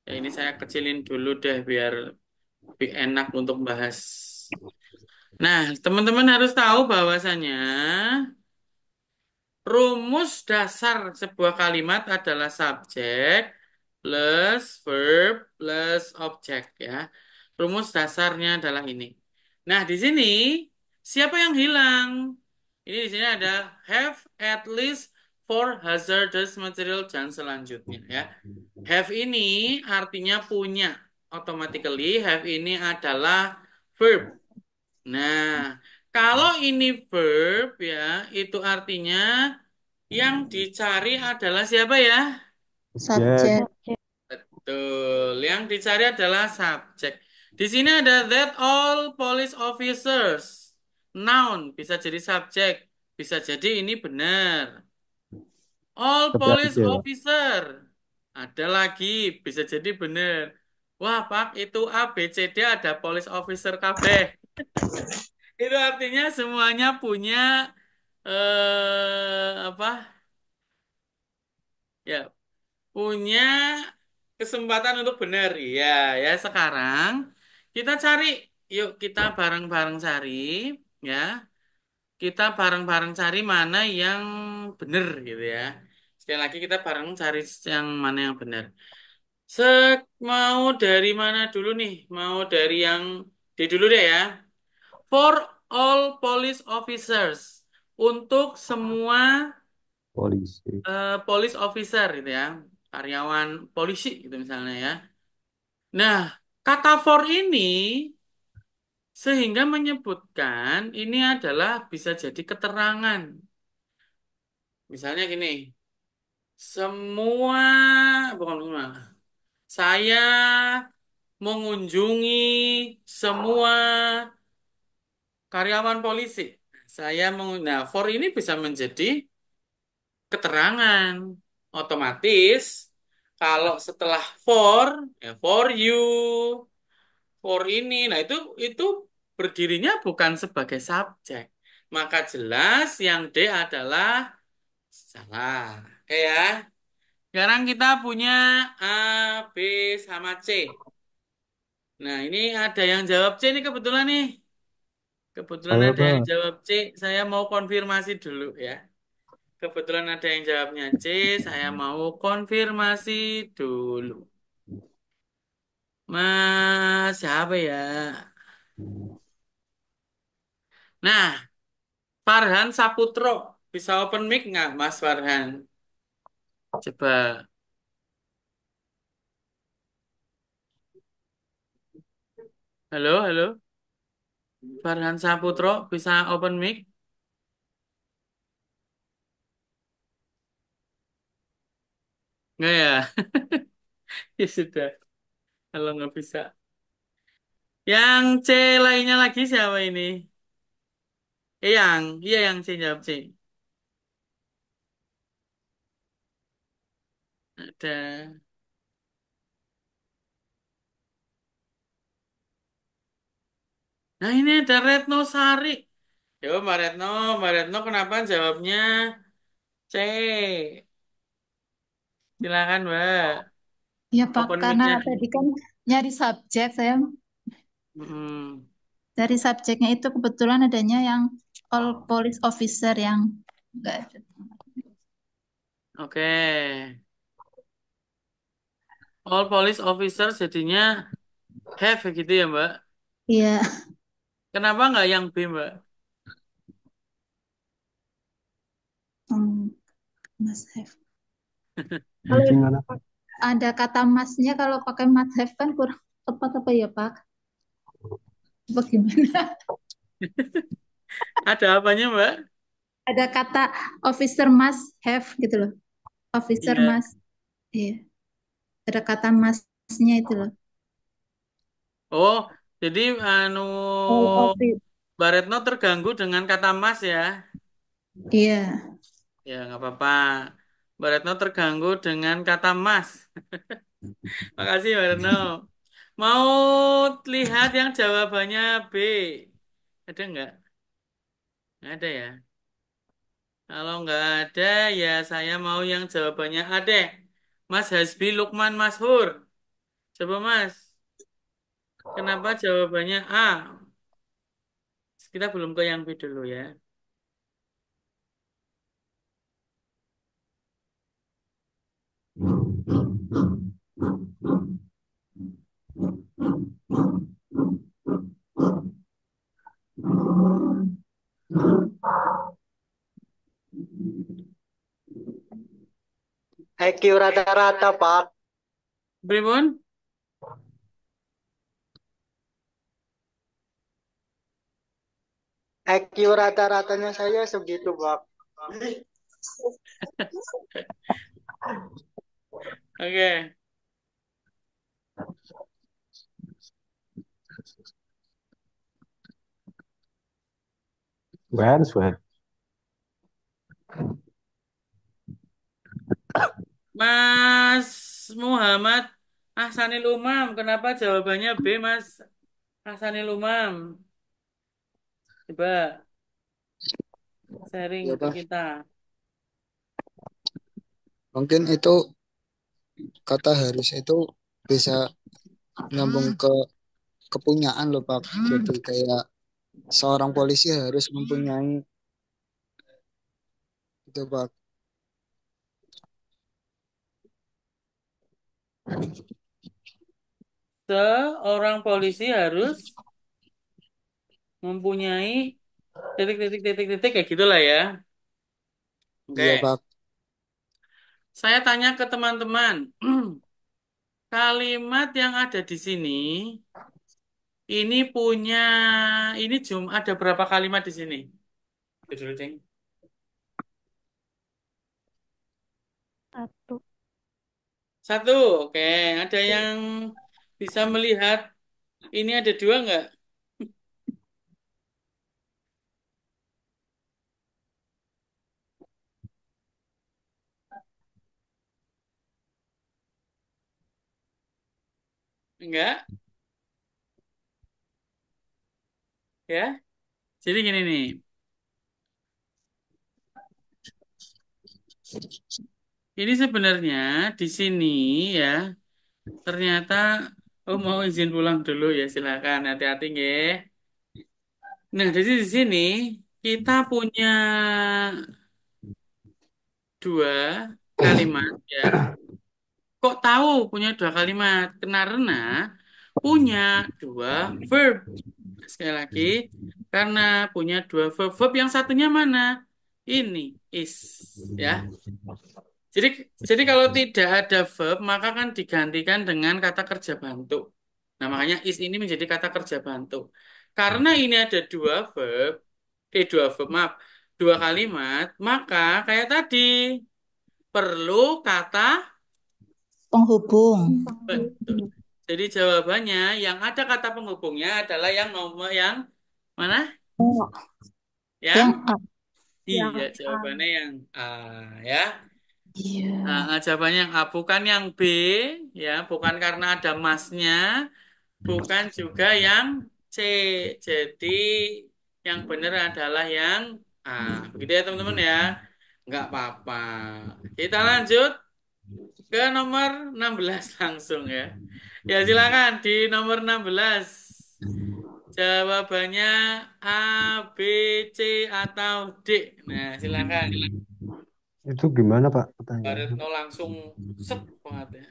ya ini saya kecilin dulu deh biar lebih enak untuk bahas. Nah, teman-teman harus tahu bahwasannya rumus dasar sebuah kalimat adalah subjek plus verb plus objek ya. Rumus dasarnya adalah ini. Nah, di sini siapa yang hilang? Ini di sini ada have at least four hazardous material dan selanjutnya ya. Have ini artinya punya. Automatically have ini adalah verb. Nah, kalau ini verb ya, itu artinya yang dicari adalah siapa ya? Subjek. Subjek. Betul, yang dicari adalah subjek. Di sini ada that all police officers. Noun bisa jadi subjek, bisa jadi ini benar. All police Seperti ya, Pak. officer. Ada lagi, bisa jadi benar. Wah, Pak, itu A, B, C, D ada police officer KB. Itu artinya semuanya punya apa? Ya, punya kesempatan untuk benar. Iya, ya sekarang kita cari. Yuk kita bareng-bareng cari ya. Kita bareng-bareng cari mana yang benar gitu ya. Sekali lagi kita bareng cari yang mana yang benar. Se mau dari mana dulu nih? Mau dari yang di dulu deh ya. For all police officers. Untuk semua Polisi. police officer gitu ya. Karyawan polisi gitu misalnya ya. Nah, kata for ini sehingga menyebutkan ini adalah bisa jadi keterangan. Misalnya gini, semua, bukan semua, saya mengunjungi semua karyawan polisi. Nah, for ini bisa menjadi keterangan. Otomatis, kalau setelah for, ya for you, for ini, nah itu berdirinya bukan sebagai subjek. Maka jelas yang D adalah salah. Oke ya. Sekarang kita punya A, B, sama C. Nah, ini ada yang jawab C nih kebetulan nih. Kebetulan Saya, ada yang Pak. jawab C. Saya mau konfirmasi dulu ya. Kebetulan ada yang jawabnya C. Saya mau konfirmasi dulu. Mas, siapa ya? Nah, Farhan Saputro. Bisa open mic nggak, Mas Farhan? Coba. Halo, halo. Farhan Saputro, bisa open mic? Nggak ya? Ya sudah, kalau nggak bisa. Yang C lainnya lagi siapa ini? Iya yang C jawab C. Ada. Nah ini ada Retno Sari. Yo Mbak Retno kenapa jawabnya C? Silakan, Mbak. Ya Pak, Open karena mic-nya. tadi kan nyari subjek, saya Mm-mm. dari subjeknya itu kebetulan adanya yang all police officer yang enggak ada. Oke. All police officer jadinya have gitu ya, Mbak. Iya, Kenapa nggak yang B, Mbak? hmm, must have. Kalau Anjing anak. ada kata masnya kalau pakai must have kan kurang tepat apa ya Pak? Apa gimana? Ada apanya, Mbak? Ada kata officer must have gitu loh. Officer Iya. must, iya. Ada kata masnya itu loh. Oh, jadi anu All office. Mbak Retno terganggu dengan kata mas ya? Iya. Ya, nggak apa-apa. Mbak Retno terganggu dengan kata mas. Makasih, Mbak Retno. Mau lihat yang jawabannya B? Ada nggak? Nggak ada ya? Kalau nggak ada, ya saya mau yang jawabannya A deh. Mas Hasbi Lukman Mashur. Coba Mas, kenapa jawabannya A? Kita belum ke yang B dulu ya. IQ rata-rata, Pak. Pripun? IQ rata-ratanya saya segitu, Pak. Oke. Sweat, sweat. Mas Muhammad Ahsanil Umam, kenapa jawabannya B, Mas Ahsanil Umam? Coba sharing Ya ke Pak, kita. mungkin itu kata harus itu bisa nyambung ke kepunyaan loh Pak. Jadi kayak seorang polisi harus mempunyai itu Pak. Seorang polisi harus mempunyai titik kayak gitulah ya. Iya Oke. Pak. Saya tanya ke teman-teman, kalimat yang ada di sini ini punya ada berapa kalimat di sini? Itu dulu, Ceng. Satu. Satu, oke. Ada yang bisa melihat ini ada dua nggak? Enggak, ya. Jadi gini nih. Ini sebenarnya di sini ya, ternyata mau izin pulang dulu ya, silakan. Hati-hati nggih. Nah, jadi di sini kita punya dua kalimat ya. Kok tahu punya dua kalimat? Karena punya dua verb. Sekali lagi, karena punya dua verb. Verb yang satunya mana? Ini is, ya. Jadi, jadi kalau tidak ada verb, maka kan digantikan dengan kata kerja bantu. Nah, makanya is ini menjadi kata kerja bantu. Karena ini ada dua verb, maaf, dua kalimat, maka kayak tadi perlu kata Penghubung. betul. Jadi jawabannya yang ada kata penghubungnya adalah yang nomor yang mana? Oh, Yang yang A. iya, jawabannya yang A ya. Iya. Jawabannya yang A bukan yang B ya, bukan karena ada masnya, bukan juga yang C. Jadi yang benar adalah yang A. Begitu ya teman-teman ya. Nggak apa-apa. Kita lanjut. Ke nomor 16 langsung ya. Ya silakan di nomor 16. Jawabannya A, B, C, atau D. Nah, silakan. Itu gimana Pak Pak pertanyaannya? Retno langsung sep banget ya.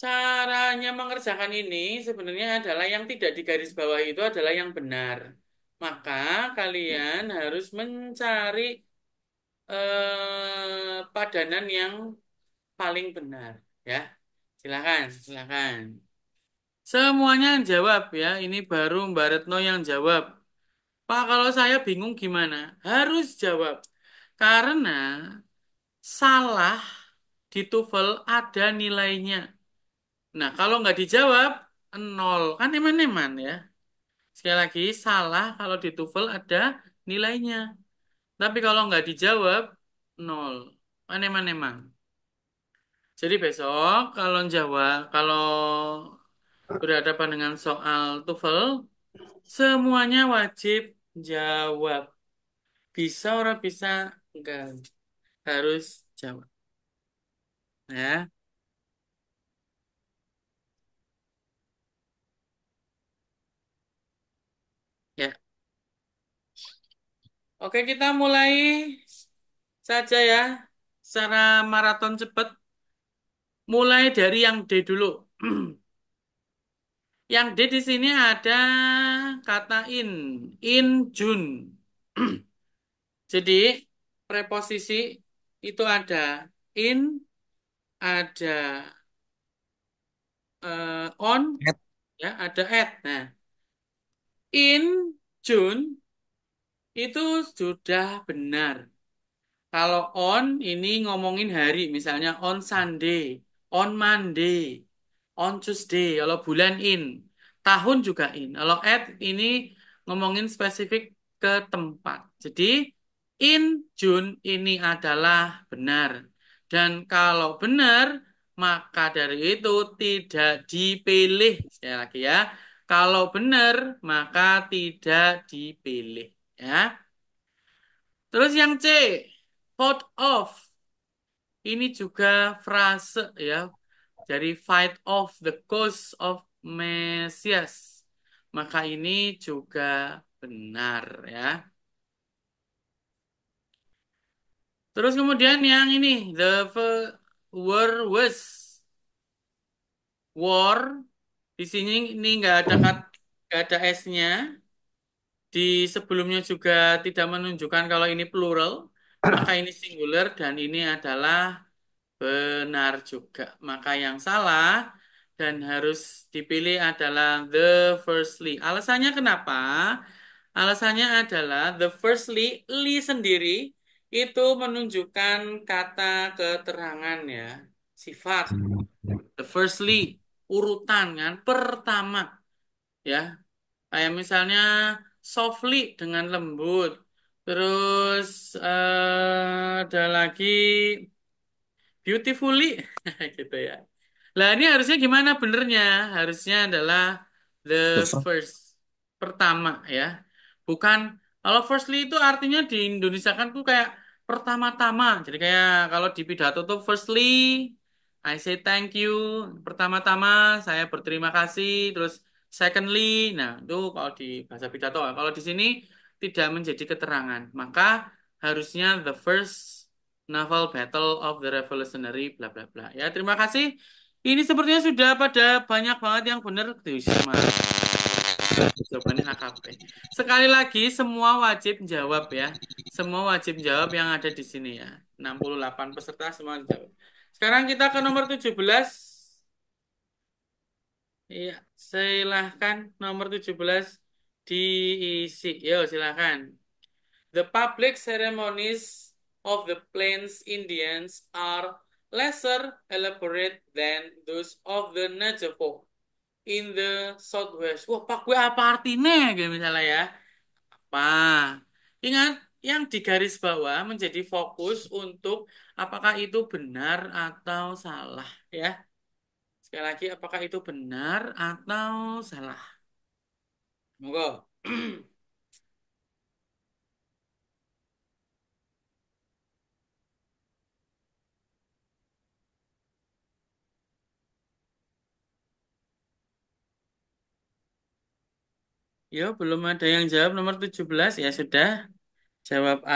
Caranya mengerjakan ini sebenarnya adalah yang tidak digarisbawahi itu adalah yang benar. Maka kalian harus mencari padanan yang paling benar. Ya, silakan, silakan. Semuanya yang jawab ya. Ini baru Mbak Retno yang jawab. Pak, kalau saya bingung gimana? Harus jawab. Karena salah di TOEFL ada nilainya. Nah, kalau nggak dijawab, nol. Kan eman-eman ya. Sekali lagi, salah kalau di TOEFL ada nilainya. Tapi kalau nggak dijawab, nol. Kan eman-eman. Jadi besok kalau berhadapan dengan soal TOEFL, semuanya wajib jawab. Bisa orang bisa, enggak. Harus jawab. Ya, ya. Oke, kita mulai saja ya. Secara maraton cepat. Mulai dari yang D dulu. Yang D di sini ada kata in June. Jadi preposisi itu ada in, ada on, ya, ada at. Nah, in June itu sudah benar. Kalau on ini ngomongin hari, misalnya on Sunday, on Monday, on Tuesday. Kalau bulan in, tahun juga in. Kalau at ini ngomongin spesifik ke tempat. Jadi in June ini adalah benar. Dan kalau benar, maka dari itu tidak dipilih. Sekali lagi ya. Kalau benar, maka tidak dipilih. Ya. Terus yang C, vote off. Ini juga frase ya dari fight off the ghost of Messias. Maka ini juga benar ya. Terus kemudian yang ini war was war di sini ini nggak ada s-nya. Di sebelumnya juga tidak menunjukkan kalau ini plural, maka ini singular dan ini adalah benar juga. Maka yang salah dan harus dipilih adalah the firstly. Alasannya kenapa? Alasannya adalah the firstly, li sendiri itu menunjukkan kata keterangan ya, sifat. The firstly, urutan kan, pertama ya. Kayak misalnya softly dengan lembut. Terus ada lagi beautifully gitu ya. Lah ini harusnya gimana benernya? Harusnya adalah the The first. first, pertama ya. Bukan kalau firstly itu artinya di Indonesia kan tuh kayak pertama-tama. Jadi kayak kalau di pidato tuh firstly I say thank you. Pertama-tama saya berterima kasih. Terus secondly, nah itu kalau di bahasa pidato. Kalau di sini tidak menjadi keterangan, maka harusnya the first naval battle of the revolutionary bla bla bla. Ya, terima kasih. Ini sepertinya sudah pada banyak banget yang benar. Tuh, semangat. Jawabannya AKP. Sekali lagi semua wajib jawab ya. Semua wajib jawab yang ada di sini ya. 68 peserta semua jawab. Sekarang kita ke nomor 17. Iya, silahkan nomor 17 diisi. Yo, silahkan. The public ceremonies of the Plains Indians are lesser elaborate than those of the Navajo in the Southwest. Wah, Pak, gue apa artinya? Gitu misalnya ya. Apa? Ingat, yang di garis bawah menjadi fokus untuk apakah itu benar atau salah ya. Sekali lagi, apakah itu benar atau salah? Monggo. Yo, belum ada yang jawab nomor 17 ya sudah. Jawab A.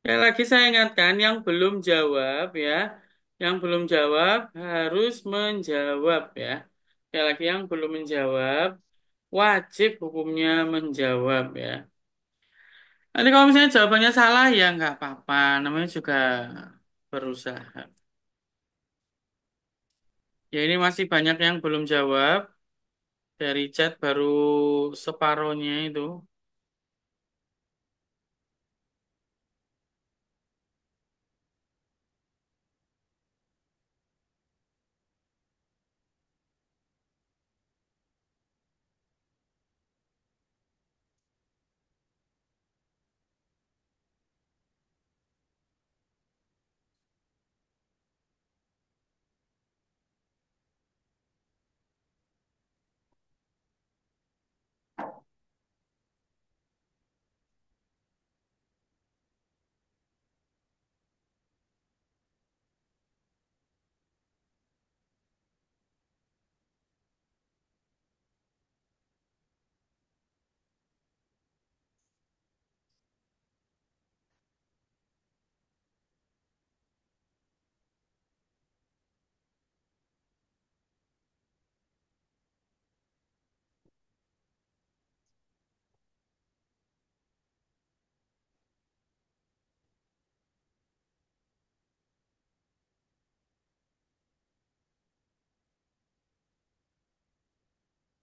Sekali lagi saya ingatkan yang belum jawab ya. Yang belum jawab harus menjawab ya. Sekali lagi yang belum menjawab wajib hukumnya menjawab ya. Nanti kalau misalnya jawabannya salah ya nggak apa-apa. Namanya juga berusaha. Ya ini masih banyak yang belum jawab. Dari chat baru separohnya itu.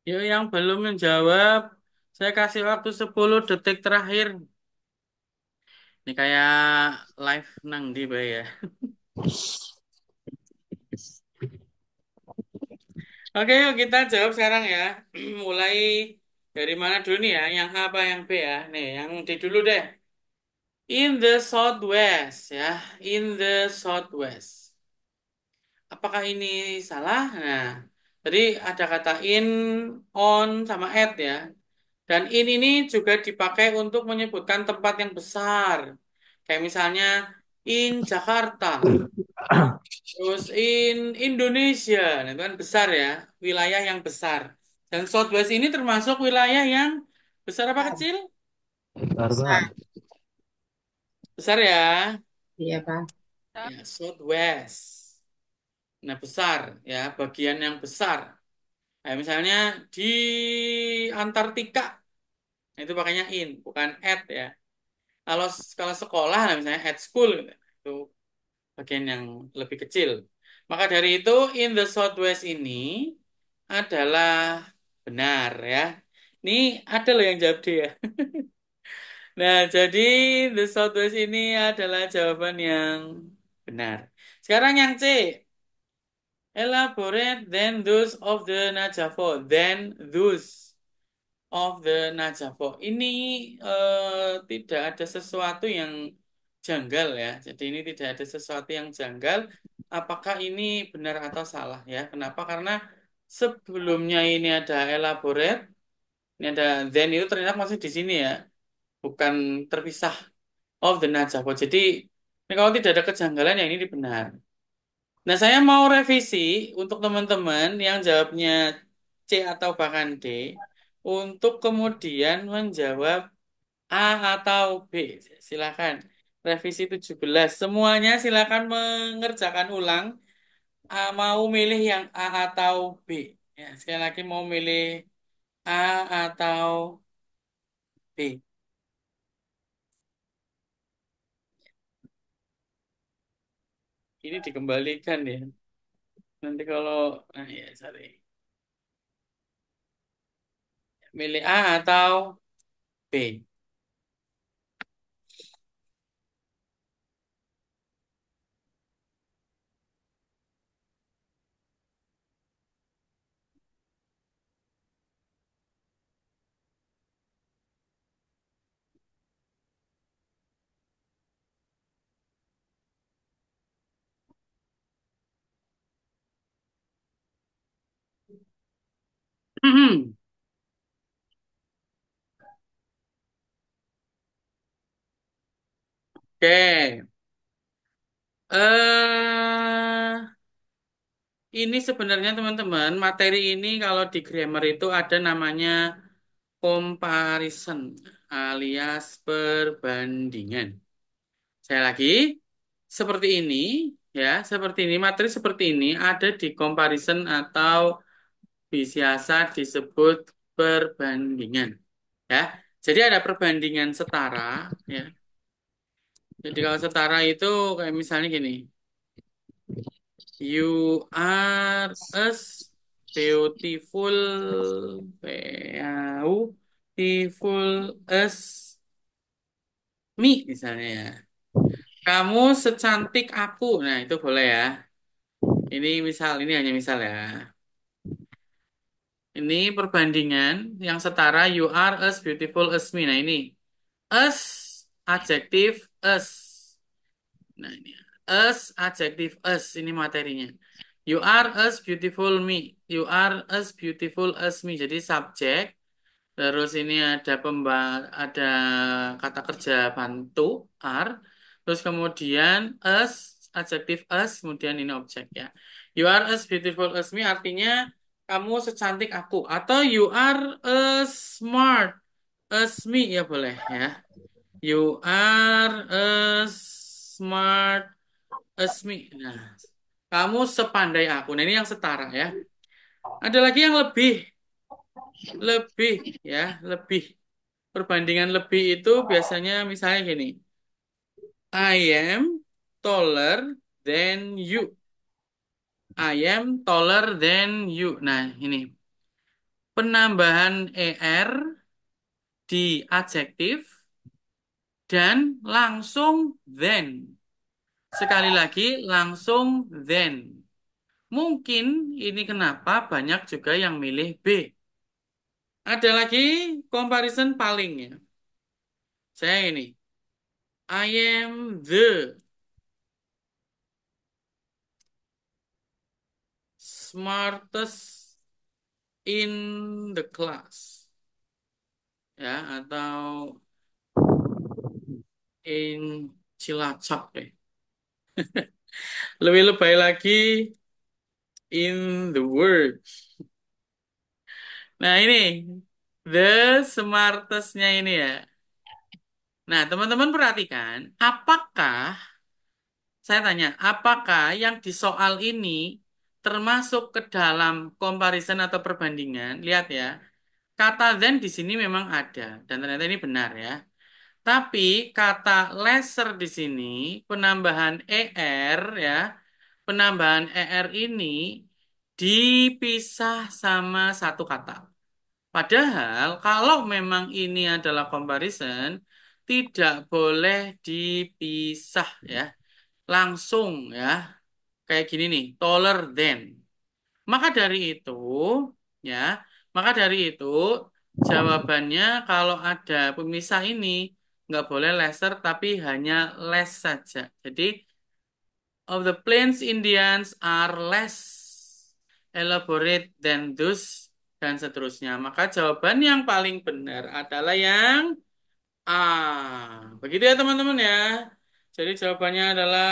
Yuk yang belum menjawab, saya kasih waktu 10 detik terakhir. Ini kayak live nang di Bay ya. Oke, yuk kita jawab sekarang ya. Mulai dari mana dulu nih ya? Yang A apa yang B ya? Nih, yang D dulu deh. In the Southwest ya. In the Southwest. Apakah ini salah? Nah, tadi ada kata in, on, sama at ya. Dan in ini juga dipakai untuk menyebutkan tempat yang besar. Kayak misalnya in Jakarta. Terus in Indonesia. Nah, itu kan besar ya. Wilayah yang besar. Dan Southwest ini termasuk wilayah yang besar apa kecil? Bentar, Pak. Besar ya. Iya, Pak. Ya, Southwest. Nah, besar ya. Bagian yang besar. Nah, misalnya di Antartika. Nah, itu pakainya in, bukan at ya. Kalau kalau sekolah, nah, misalnya at school, gitu. Itu bagian yang lebih kecil. Maka dari itu, in the Southwest ini adalah benar ya. Ini ada loh yang jawab dia. Nah, jadi the Southwest ini adalah jawaban yang benar. Sekarang yang C. Elaborate then those of the Najafo. Then those of the Najafo. Ini tidak ada sesuatu yang janggal ya. Jadi ini tidak ada sesuatu yang janggal. Apakah ini benar atau salah ya? Kenapa? Karena sebelumnya ini ada elaborate, ini ada then itu ternyata masih di sini ya, bukan terpisah of the Najafo. Jadi ini kalau tidak ada kejanggalan yang ini benar. Nah, saya mau revisi untuk teman-teman yang jawabnya C atau bahkan D untuk kemudian menjawab A atau B. Silakan. Revisi 17. Semuanya silakan mengerjakan ulang. Mau milih yang A atau B. Ya, sekali lagi mau milih A atau B. Ini dikembalikan ya. Nanti kalau ya sorry. Milih A atau B. Oke. Ini sebenarnya teman-teman, materi ini kalau di grammar itu ada namanya comparison alias perbandingan. Saya lagi, seperti ini, ya, seperti ini, materi seperti ini ada di comparison atau biasa disebut perbandingan. Ya, jadi ada perbandingan setara, ya. Jadi kalau setara itu kayak misalnya gini. You are as beautiful as me misalnya ya. Kamu secantik aku. Nah, itu boleh ya. Ini misal, ini hanya misal ya. Ini perbandingan yang setara you are as beautiful as me. Nah, ini as adjektif as. Nah, ini as adjektif as ini materinya. You are as beautiful me. You are as beautiful as me. Jadi subjek. Terus ini ada kata kerja bantu are. Terus kemudian as adjektif as. Kemudian ini objek ya. You are as beautiful as me artinya kamu secantik aku. Atau you are as smart as me ya boleh ya. You are as smart as me. Nah, kamu sepandai aku. Nah, ini yang setara ya. Ada lagi yang lebih ya, lebih. Perbandingan lebih itu biasanya misalnya gini. I am taller than you. I am taller than you. Nah, ini penambahan er di adjektif dan langsung then. Sekali lagi langsung then. Mungkin ini kenapa banyak juga yang milih B. Ada lagi comparison paling ya. Saya ini. I am the smartest in the class. Ya, atau in Cilacap deh. Lebih lebay lagi in the world. Nah, ini the smartest-nya ini ya. Nah, teman-teman perhatikan, saya tanya, apakah yang di soal ini termasuk ke dalam comparison atau perbandingan? Lihat ya, kata then di sini memang ada, dan ternyata ini benar ya. Tapi kata lesser di sini, penambahan ya, penambahan ini dipisah sama satu kata. Padahal kalau memang ini adalah comparison, tidak boleh dipisah ya. Langsung ya. Kayak gini nih, taller than. Maka dari itu, ya, maka dari itu jawabannya kalau ada pemisah ini nggak boleh lesser tapi hanya less saja. Jadi of the plains Indians are less elaborate than those dan seterusnya. Maka jawaban yang paling benar adalah yang A. Begitu ya teman-teman ya. Jadi jawabannya adalah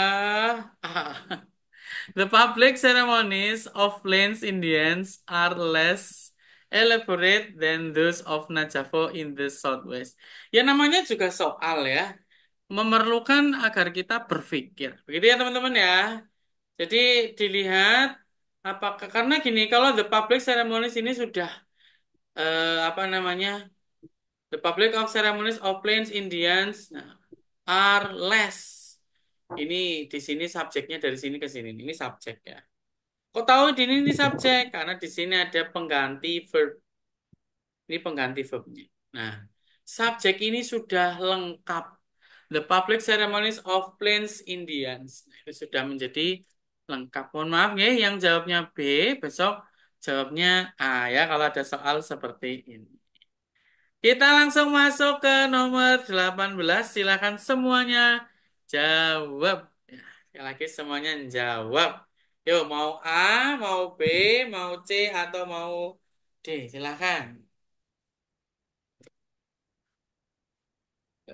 A. The public ceremonies of Plains Indians are less elaborate than those of Najafo in the Southwest. Ya namanya juga soal ya, memerlukan agar kita berpikir. Begitu ya teman-teman ya. Jadi dilihat apakah karena gini, kalau the public ceremonies ini sudah apa namanya? The public of ceremonies of Plains Indians are less. Ini di sini subjeknya dari sini ke sini. Ini subjek ya. Kok tahu ini subjek? Karena di sini ada pengganti verb. Ini pengganti verbnya. Nah, subjek ini sudah lengkap. The public ceremonies of Plains Indians. Nah, itu sudah menjadi lengkap. Mohon maaf ya, yang jawabnya B, besok jawabnya A ya kalau ada soal seperti ini. Kita langsung masuk ke nomor 18. Silakan semuanya jawab. Ya, sekali lagi semuanya jawab. Yuk, mau A, mau B, mau C, atau mau D? Silakan.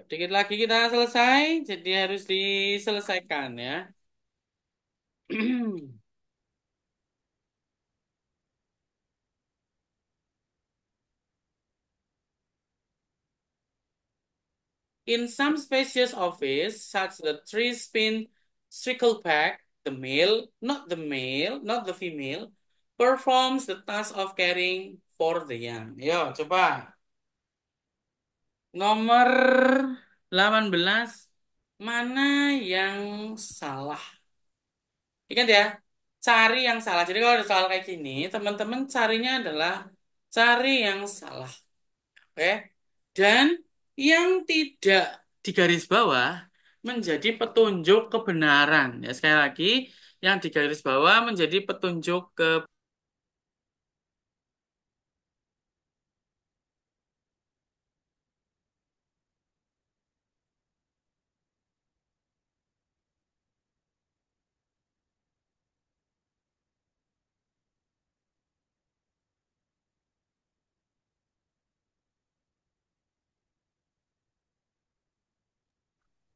Dikit lagi kita selesai, jadi harus diselesaikan ya. In some species of fish, such the three-spin stickleback, the male, not the female, performs the task of caring for the young. Yo, coba. Nomor 18, mana yang salah? Ingat ya, cari yang salah. Jadi kalau ada soal kayak gini, teman-teman carinya adalah cari yang salah. Oke? Dan yang tidak di garis bawah menjadi petunjuk kebenaran. Ya, sekali lagi, yang di garis bawah menjadi petunjuk ke.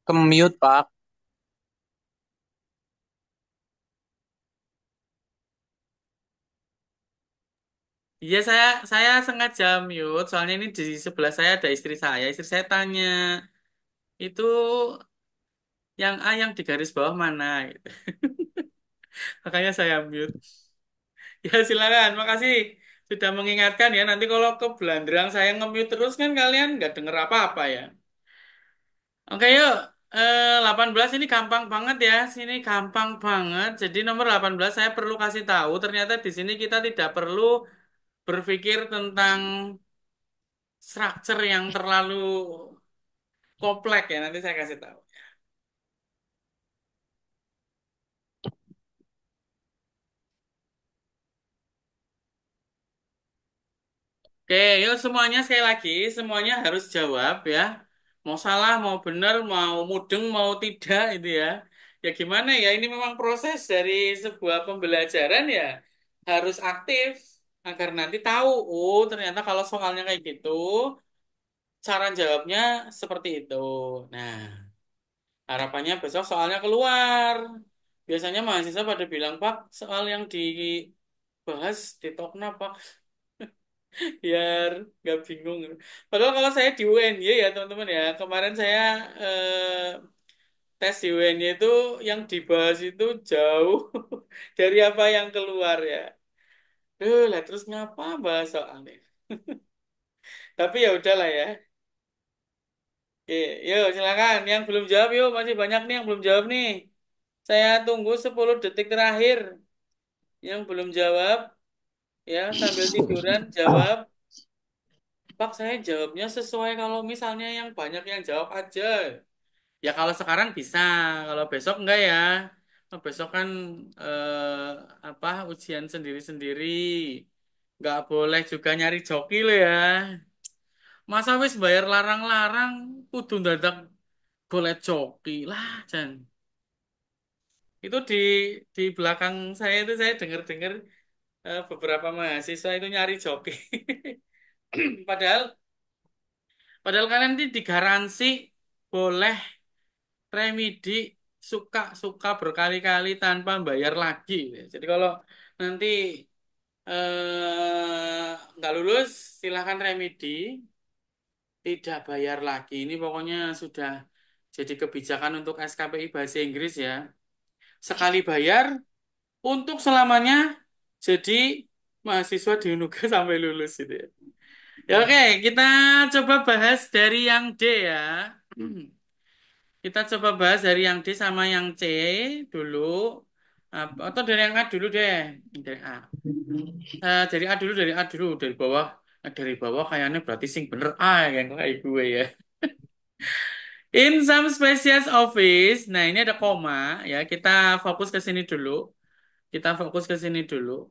Kemute, Pak. Iya, saya sengaja mute, soalnya ini di sebelah saya ada istri saya. Istri saya tanya, itu yang A yang di garis bawah mana? Gitu. Makanya saya mute. Ya silakan, makasih sudah mengingatkan ya. Nanti kalau ke Belandrang saya nge-mute terus kan kalian nggak denger apa-apa ya. Oke yuk, 18 ini gampang banget ya. Sini gampang banget. Jadi nomor 18 saya perlu kasih tahu. Ternyata di sini kita tidak perlu berpikir tentang structure yang terlalu kompleks ya. Nanti saya kasih tahu. Oke, yuk semuanya sekali lagi, semuanya harus jawab ya. Mau salah, mau benar, mau mudeng, mau tidak itu ya. Ya gimana ya, ini memang proses dari sebuah pembelajaran ya. Harus aktif agar nanti tahu, oh ternyata kalau soalnya kayak gitu, cara jawabnya seperti itu. Nah, harapannya besok soalnya keluar. Biasanya mahasiswa pada bilang, Pak, soal yang dibahas di Tokna, Pak. Biar nggak bingung. Padahal kalau saya di UNY ya teman-teman ya, kemarin saya tes di UNY itu yang dibahas itu jauh dari apa yang keluar ya. Lah terus ngapa bahas soalnya? Tapi ya udahlah ya. Oke, yuk silakan. Yang belum jawab yuk, masih banyak nih yang belum jawab nih. Saya tunggu 10 detik terakhir. Yang belum jawab ya sambil tiduran jawab. Pak, saya jawabnya sesuai kalau misalnya yang banyak yang jawab aja. Ya kalau sekarang bisa, kalau besok enggak ya. Kalau besok kan apa ujian sendiri-sendiri. Nggak boleh juga nyari joki lo ya. Masa wis bayar larang-larang, kudu dadak golek joki lah, Jan. Itu di belakang saya itu saya dengar-dengar beberapa mahasiswa itu nyari joki. Padahal padahal kalian ini digaransi boleh remedi suka-suka berkali-kali tanpa bayar lagi. Jadi kalau nanti nggak lulus, silahkan remedi, tidak bayar lagi. Ini pokoknya sudah jadi kebijakan untuk SKPI Bahasa Inggris ya. Sekali bayar untuk selamanya, jadi mahasiswa di UNUGA sampai lulus gitu ya. Ya oke, kita coba bahas dari yang D ya. Kita coba bahas dari yang D sama yang C dulu. Atau dari yang A dulu deh. Dari A. Dari A dulu, dari A dulu. Dari bawah. Dari bawah kayaknya berarti sing bener A yang kayak gue ya. In some species of fish. Nah ini ada koma ya. Kita fokus ke sini dulu. Kita fokus ke sini dulu.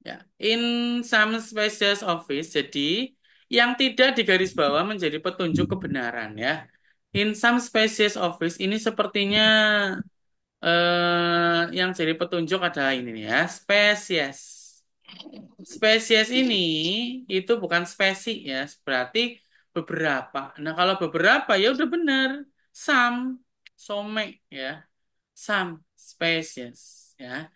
Ya, in some species of fish. Jadi yang tidak digaris bawah menjadi petunjuk kebenaran ya. In some species of fish ini sepertinya yang jadi petunjuk adalah ini nih ya, spesies. Spesies ini itu bukan spesi ya, berarti beberapa. Nah, kalau beberapa ya udah bener. Some, some ya, some species ya.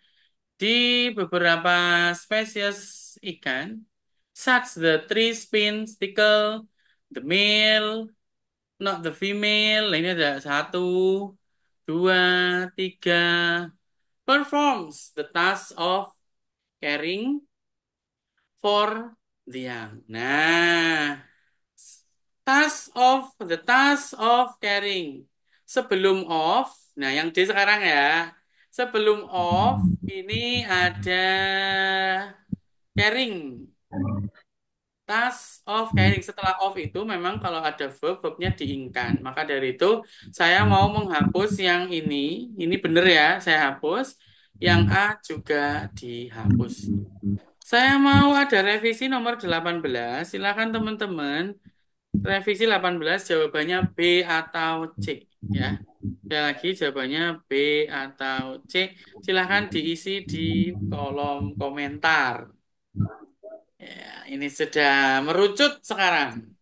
Di beberapa spesies ikan, such the three spin stickle, the male, not the female. Nah, ini ada satu, dua, tiga. Performs the task of caring for the young. Nah, the task of caring. Sebelum of, nah yang D sekarang ya. Sebelum of ini ada caring. Task of caring. Setelah of itu memang kalau ada verb, verbnya diingkan. Maka dari itu saya mau menghapus yang ini. Ini benar ya, saya hapus. Yang A juga dihapus. Saya mau ada revisi nomor 18. Silakan teman-teman. Revisi 18 jawabannya B atau C ya. Sekali lagi jawabannya B atau C. Silakan diisi di kolom komentar. Ya, ini sudah merucut sekarang.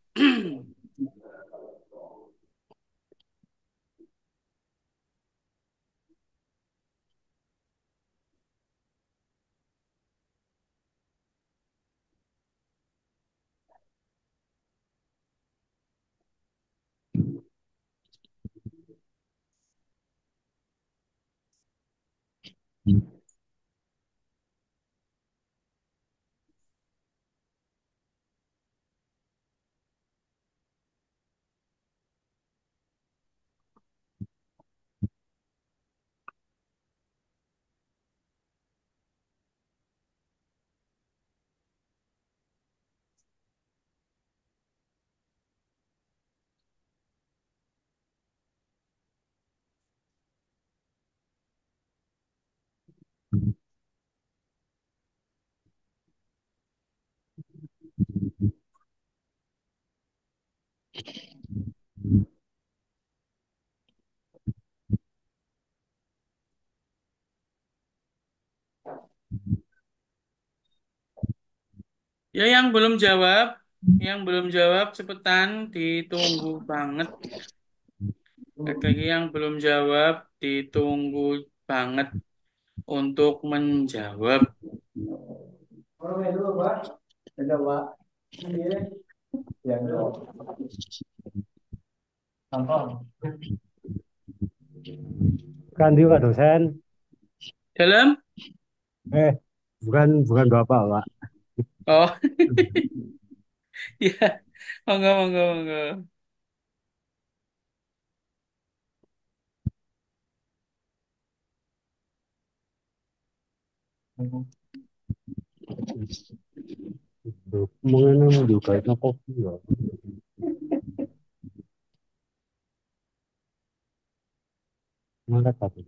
Ya, yang belum jawab cepetan ditunggu banget. Lagi yang belum jawab ditunggu banget untuk menjawab. Kan juga dosen. Dalam? Bukan bapak, Pak. Oh, ya, monggo, monggo, monggo. Mungkin juga itu kopi ya. Mana tadi?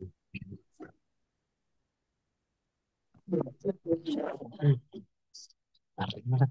Mana?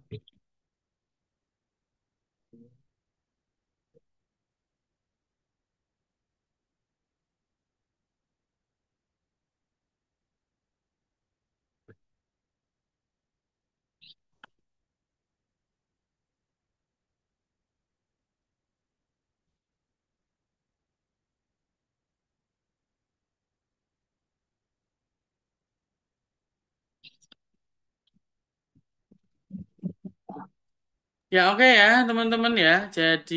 Ya oke ya teman-teman ya. Jadi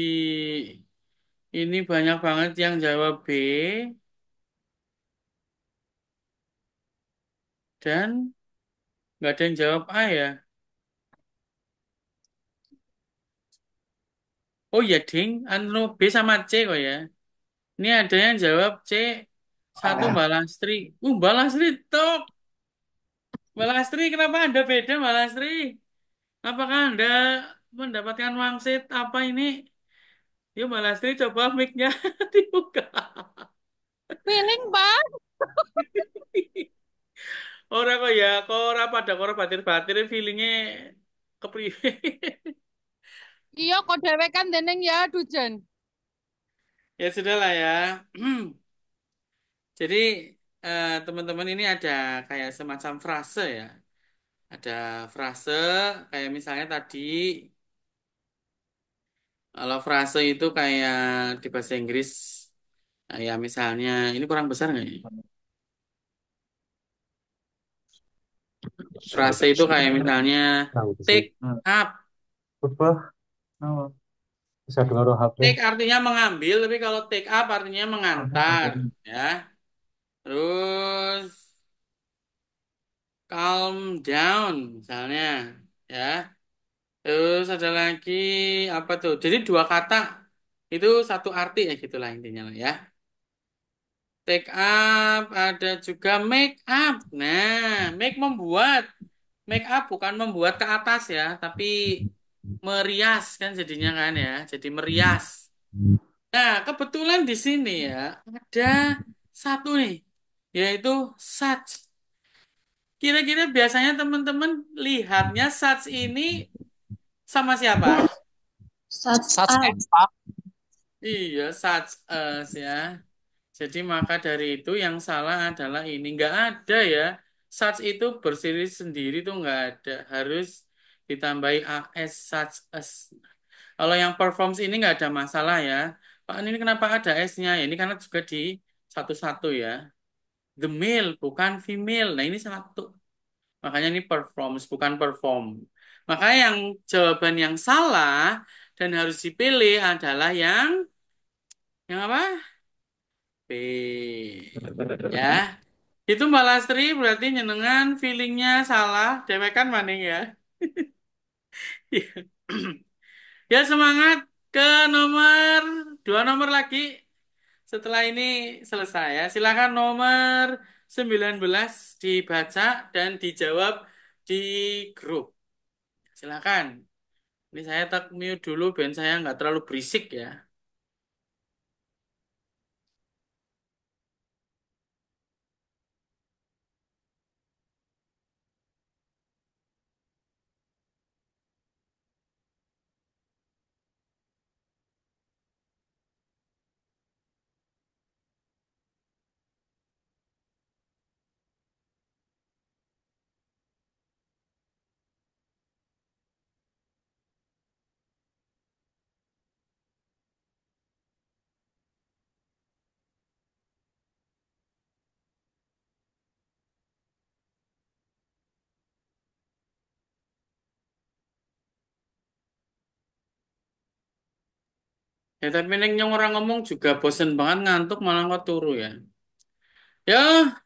ini banyak banget yang jawab B dan nggak ada yang jawab A ya. Oh ya ding, anu B sama C kok ya. Ini ada yang jawab C satu Mbak Lastri. Mbak Lastri top. Mbak Lastri kenapa Anda beda Mbak Lastri? Apakah Anda mendapatkan wangsit apa ini? Yuk Mbak Lastri coba mic-nya dibuka. Feeling, Pak. Ora kok ya, kok ora pada kok ora batir-batir feelingnya kepriwe. Iya, kok dhewe kan deneng ya, Dujen. Ya sudah lah ya. Jadi teman-teman ini ada kayak semacam frase ya. Ada frase kayak misalnya tadi, kalau frase itu kayak di bahasa Inggris, ya misalnya ini kurang besar nggak ya? Frase itu kayak misalnya Tahu sih. take up. Apa? Oh, bisa dengar HP. Take artinya mengambil, tapi kalau take up artinya mengantar, ya. Terus calm down misalnya, ya. Terus ada lagi apa tuh? Jadi dua kata itu satu arti ya gitulah intinya lah ya. Take up, ada juga make up. Nah, make membuat. Make up bukan membuat ke atas ya, tapi merias kan jadinya kan ya. Jadi merias. Nah, kebetulan di sini ya ada satu nih, yaitu such. Kira-kira biasanya teman-teman lihatnya such ini sama siapa? Such Such as. as Pak. Iya, such as ya. Jadi maka dari itu yang salah adalah ini. Nggak ada ya. Such itu berdiri sendiri tuh nggak ada. Harus ditambahi as, such as. Kalau yang performs ini nggak ada masalah ya. Pak, ini kenapa ada S-nya? Ya, ini karena juga di satu-satu ya. The male, bukan female. Nah, ini satu. Makanya ini performs, bukan perform. Makanya yang jawaban yang salah dan harus dipilih adalah yang apa? B. Ya. Itu Mbak Lastri berarti nyenengan feelingnya salah. Dewekan maning ya. Ya semangat ke nomor dua nomor lagi. Setelah ini selesai ya. Silakan nomor 19 dibaca dan dijawab di grup. Silakan. Ini saya tak mute dulu biar saya nggak terlalu berisik ya. Ya tapi neng yang orang ngomong juga bosen banget ngantuk malah kok turu ya. Yo,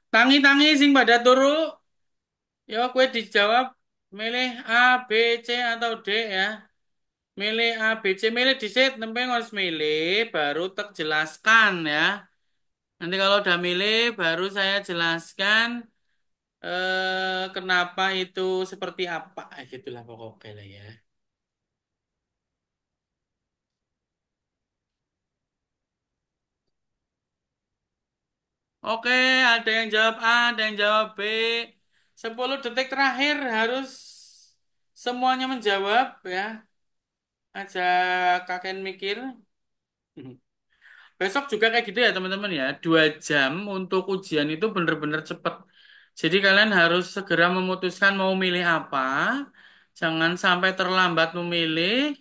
tangi-tangi sing pada turu. Yo, kue dijawab milih A, B, C atau D ya. Milih A, B, C, milih di set, nempe harus milih, baru tak jelaskan ya. Nanti kalau udah milih, baru saya jelaskan kenapa itu seperti apa, gitulah pokoknya lah ya. Oke, ada yang jawab A, ada yang jawab B. 10 detik terakhir harus semuanya menjawab ya. Ajak kakek mikir. Besok juga kayak gitu ya teman-teman ya. 2 jam untuk ujian itu bener-bener cepet. Jadi kalian harus segera memutuskan mau milih apa. Jangan sampai terlambat memilih.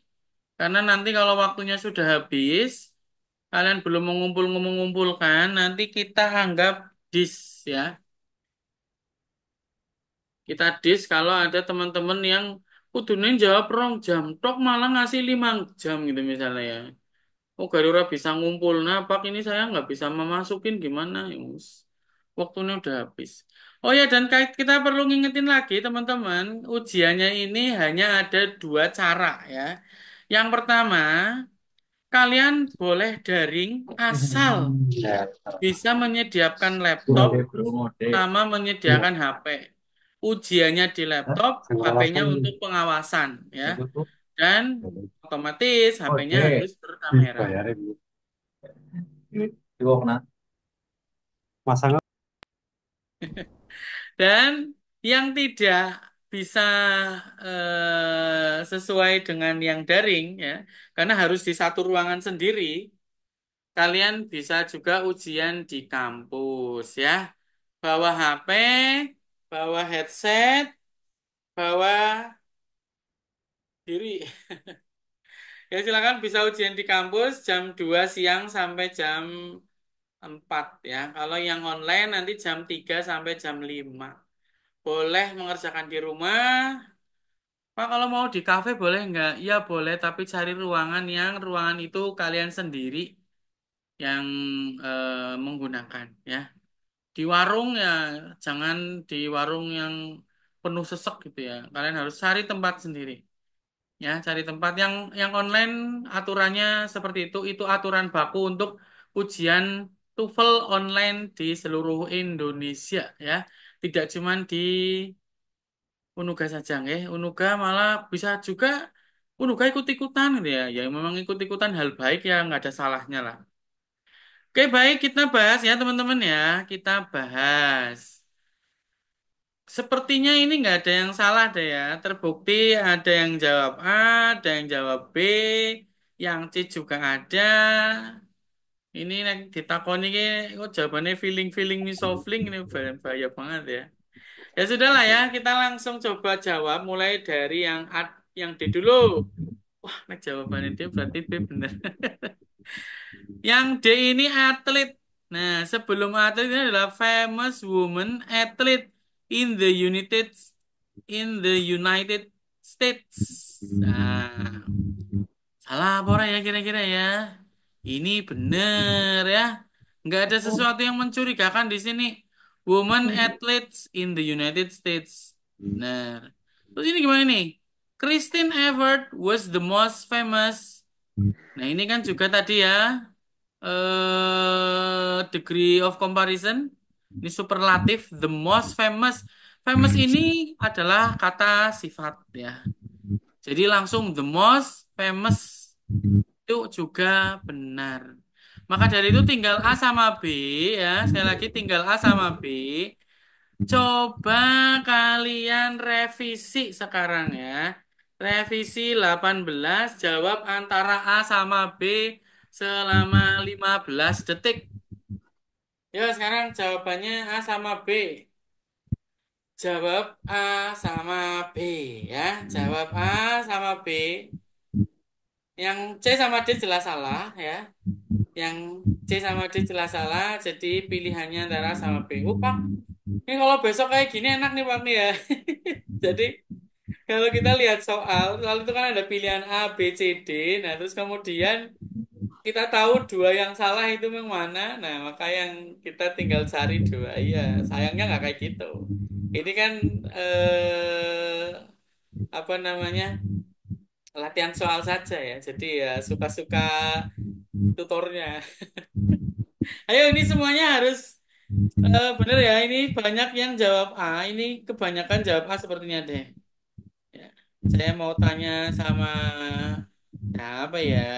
Karena nanti kalau waktunya sudah habis, kalian belum mengumpulkan, nanti kita anggap dis ya. Kita dis kalau ada teman-teman yang kudunya jawab 2 jam, tok malah ngasih 5 jam gitu misalnya ya. Oh, Garura bisa ngumpul. Nah, Pak ini saya nggak bisa memasukin gimana? Ya, waktunya udah habis. Oh ya, dan kita perlu ngingetin lagi teman-teman, ujiannya ini hanya ada 2 cara ya. Yang pertama, kalian boleh daring asal bisa menyediakan laptop sama menyediakan HP. Ujiannya di laptop, HP-nya untuk pengawasan ya. Dan otomatis HP-nya harus berkamera. Dan yang tidak bisa sesuai dengan yang daring ya, karena harus di satu ruangan sendiri, kalian bisa juga ujian di kampus ya. Bawa HP, bawa headset, bawa diri. Ya silakan bisa ujian di kampus jam 2 siang sampai jam 4 ya. Kalau yang online nanti jam 3 sampai jam 5. Boleh mengerjakan di rumah. Pak, kalau mau di kafe boleh nggak? Iya boleh, tapi cari ruangan yang ruangan itu kalian sendiri yang menggunakan ya. Di warung ya jangan di warung yang penuh sesek gitu ya. Kalian harus cari tempat sendiri. Ya, cari tempat yang online aturannya seperti itu. Itu aturan baku untuk ujian TOEFL online di seluruh Indonesia ya. Tidak cuma di Unuga saja nggih. Unuga malah bisa juga Unuga ikut-ikutan gitu ya. Ya memang ikut-ikutan hal baik ya nggak ada salahnya lah. Oke, baik kita bahas ya teman-teman ya. Kita bahas. Sepertinya ini nggak ada yang salah deh ya. Terbukti ada yang jawab A, ada yang jawab B, yang C juga ada. Ini nek ditakoni ki kok jawabannya feeling me softling ini bahaya banget ya. Ya sudah lah ya, kita langsung coba jawab mulai dari yang D dulu. Wah, nek jawabannya dia berarti B bener. Yang D ini atlet. Nah, sebelum atlet ini adalah famous woman athlete in the United States. Nah, salah apa ora ya kira-kira ya? Ini bener ya. Nggak ada sesuatu yang mencurigakan di sini. Woman athletes in the United States. Bener. Terus ini gimana nih? Christine Evert was the most famous. Nah, ini kan juga tadi ya degree of comparison. Ini superlatif, the most famous. Famous ini adalah kata sifat ya. Jadi langsung the most famous itu juga benar. Maka dari itu tinggal A sama B ya. Sekali lagi tinggal A sama B. Coba kalian revisi sekarang ya. Revisi 18 jawab antara A sama B selama 15 detik. Ya, sekarang jawabannya A sama B. Jawab A sama B ya. Jawab A sama B. Yang C sama D jelas salah ya. Yang C sama D jelas salah. Jadi pilihannya antara A sama B. Pak, ini kalau besok kayak gini enak nih Pak nih ya. Jadi kalau kita lihat soal, lalu itu kan ada pilihan A, B, C, D. Nah, terus kemudian kita tahu 2 yang salah itu yang mana. Nah, maka yang kita tinggal cari 2. Iya, sayangnya nggak kayak gitu. Ini kan apa namanya latihan soal saja ya. Jadi ya suka-suka tutornya. Ayo ini semuanya harus Bener ya, ini banyak yang jawab A. Ini kebanyakan jawab A sepertinya deh. Ya. Saya mau tanya sama siapa ya?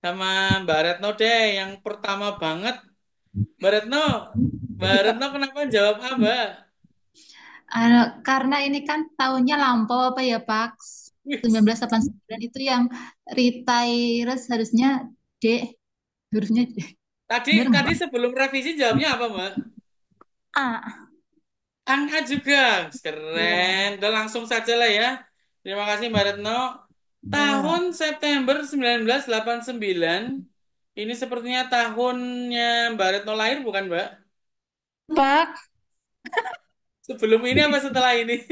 Sama Mbak Retno deh, yang pertama banget. Mbak Retno, Mbak Retno kenapa jawab A, Mbak? Karena ini kan tahunnya lampau apa ya Pak? Wih, 1989 itu yang retires harusnya D, hurufnya D. Tadi Bener nggak tadi Pak? sebelum revisi jawabnya apa, Mbak? A. Angka juga. Keren. Iya. Udah langsung saja lah ya. Terima kasih Mbak Retno. Tahun Ya. September 1989. Ini sepertinya tahunnya Mbak Retno lahir bukan, Mbak? Pak, Sebelum ini apa setelah ini?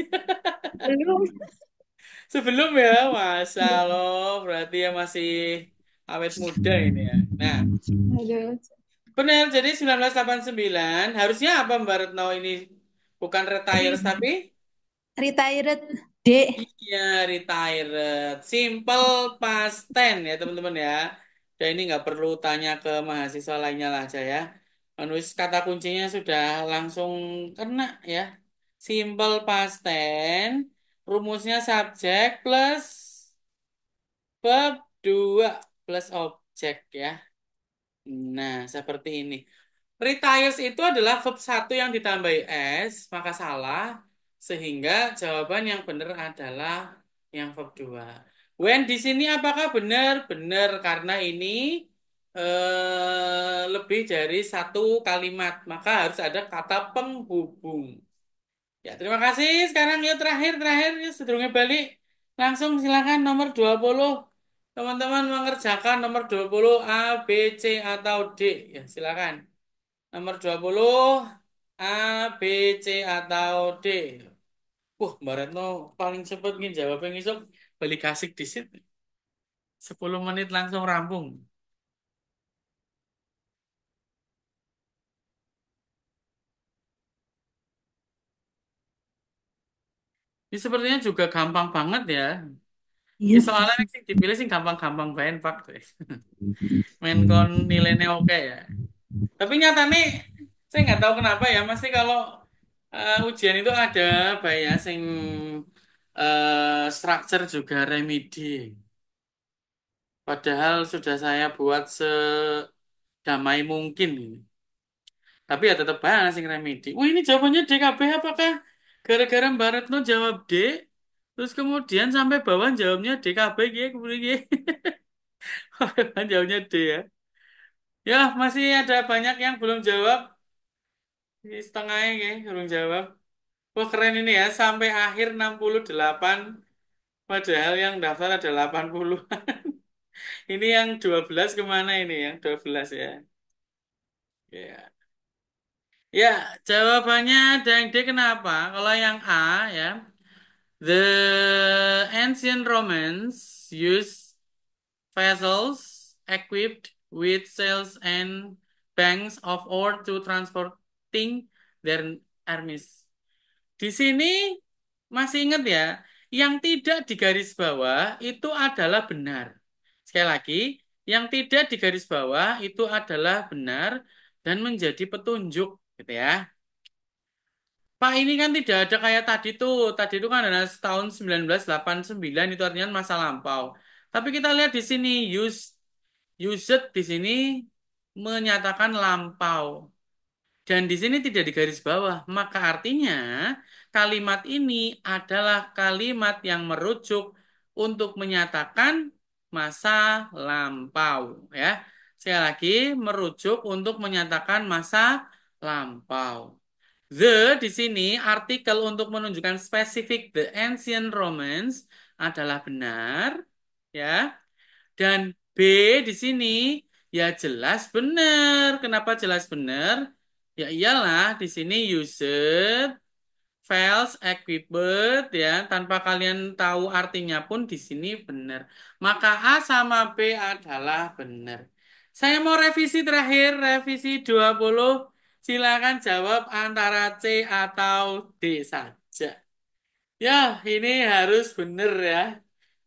belum. Sebelum ya, Masya Allah. Berarti ya masih awet muda ini ya. Nah, Aduh. benar. Jadi 1989. Harusnya apa Mbak Retno ini? Bukan retires tapi Retired D. iya, retired. Simple past tense ya teman-teman ya. Dan ini nggak perlu tanya ke mahasiswa lainnya lah aja ya. Menulis kata kuncinya sudah langsung kena ya. Simple past tense. Rumusnya subjek plus verb 2 plus objek ya. Nah, seperti ini. Retires itu adalah verb satu yang ditambahi s, maka salah. Sehingga jawaban yang benar adalah yang verb 2. When di sini apakah benar? Benar karena ini lebih dari satu kalimat. Maka harus ada kata penghubung. Ya, terima kasih. Sekarang yuk terakhir yuk sedurunge balik. Langsung silakan nomor 20. Teman-teman mengerjakan nomor 20 A, B, C atau D. Ya, silakan. Nomor 20 A, B, C atau D. Mbak Retno paling cepet nih jawabnya ngisuk balik kasih di situ. 10 menit langsung rampung. Ini sepertinya juga gampang banget ya. Iya. Ini soalnya sih dipilih sih gampang-gampang banget Pak. Main kon nilainya oke ya. Tapi nyatanya saya nggak tahu kenapa ya. Mesti kalau ujian itu ada apa ya, sing structure juga remedi. Padahal sudah saya buat sedamai mungkin ini. Tapi ya tetap banget sing remedi. Wih, ini jawabannya DKB apakah gara-gara Mbak Retno jawab D, terus kemudian sampai bawah jawabnya DKB gitu, kemudian gitu. Jawabnya D ya. Ya, masih ada banyak yang belum jawab. Ini setengahnya kayak belum jawab. Wah, keren ini ya, sampai akhir 68, padahal yang daftar ada 80. Ini yang 12 kemana ini yang 12 ya? Ya. Ya, jawabannya ada yang D kenapa? Kalau yang A ya, the ancient Romans used vessels equipped with sails and banks of ore to transporting their armies. Di sini masih ingat ya, yang tidak digaris bawah itu adalah benar. Sekali lagi, yang tidak digaris bawah itu adalah benar dan menjadi petunjuk, gitu ya. Pak, ini kan tidak ada kayak tadi tuh. Tadi itu kan ada tahun 1989 itu artinya masa lampau. Tapi kita lihat di sini used di sini menyatakan lampau. Dan di sini tidak digaris bawah. Maka artinya kalimat ini adalah kalimat yang merujuk untuk menyatakan masa lampau. Ya, sekali lagi merujuk untuk menyatakan masa lampau. The di sini artikel untuk menunjukkan spesifik the ancient Romans adalah benar, ya. Dan B di sini ya jelas benar. Kenapa jelas benar? Ya iyalah di sini used, fails, equipped ya. Tanpa kalian tahu artinya pun di sini benar. Maka A sama B adalah benar. Saya mau revisi terakhir, revisi 20. Silakan jawab antara C atau D saja. Ya, ini harus benar ya.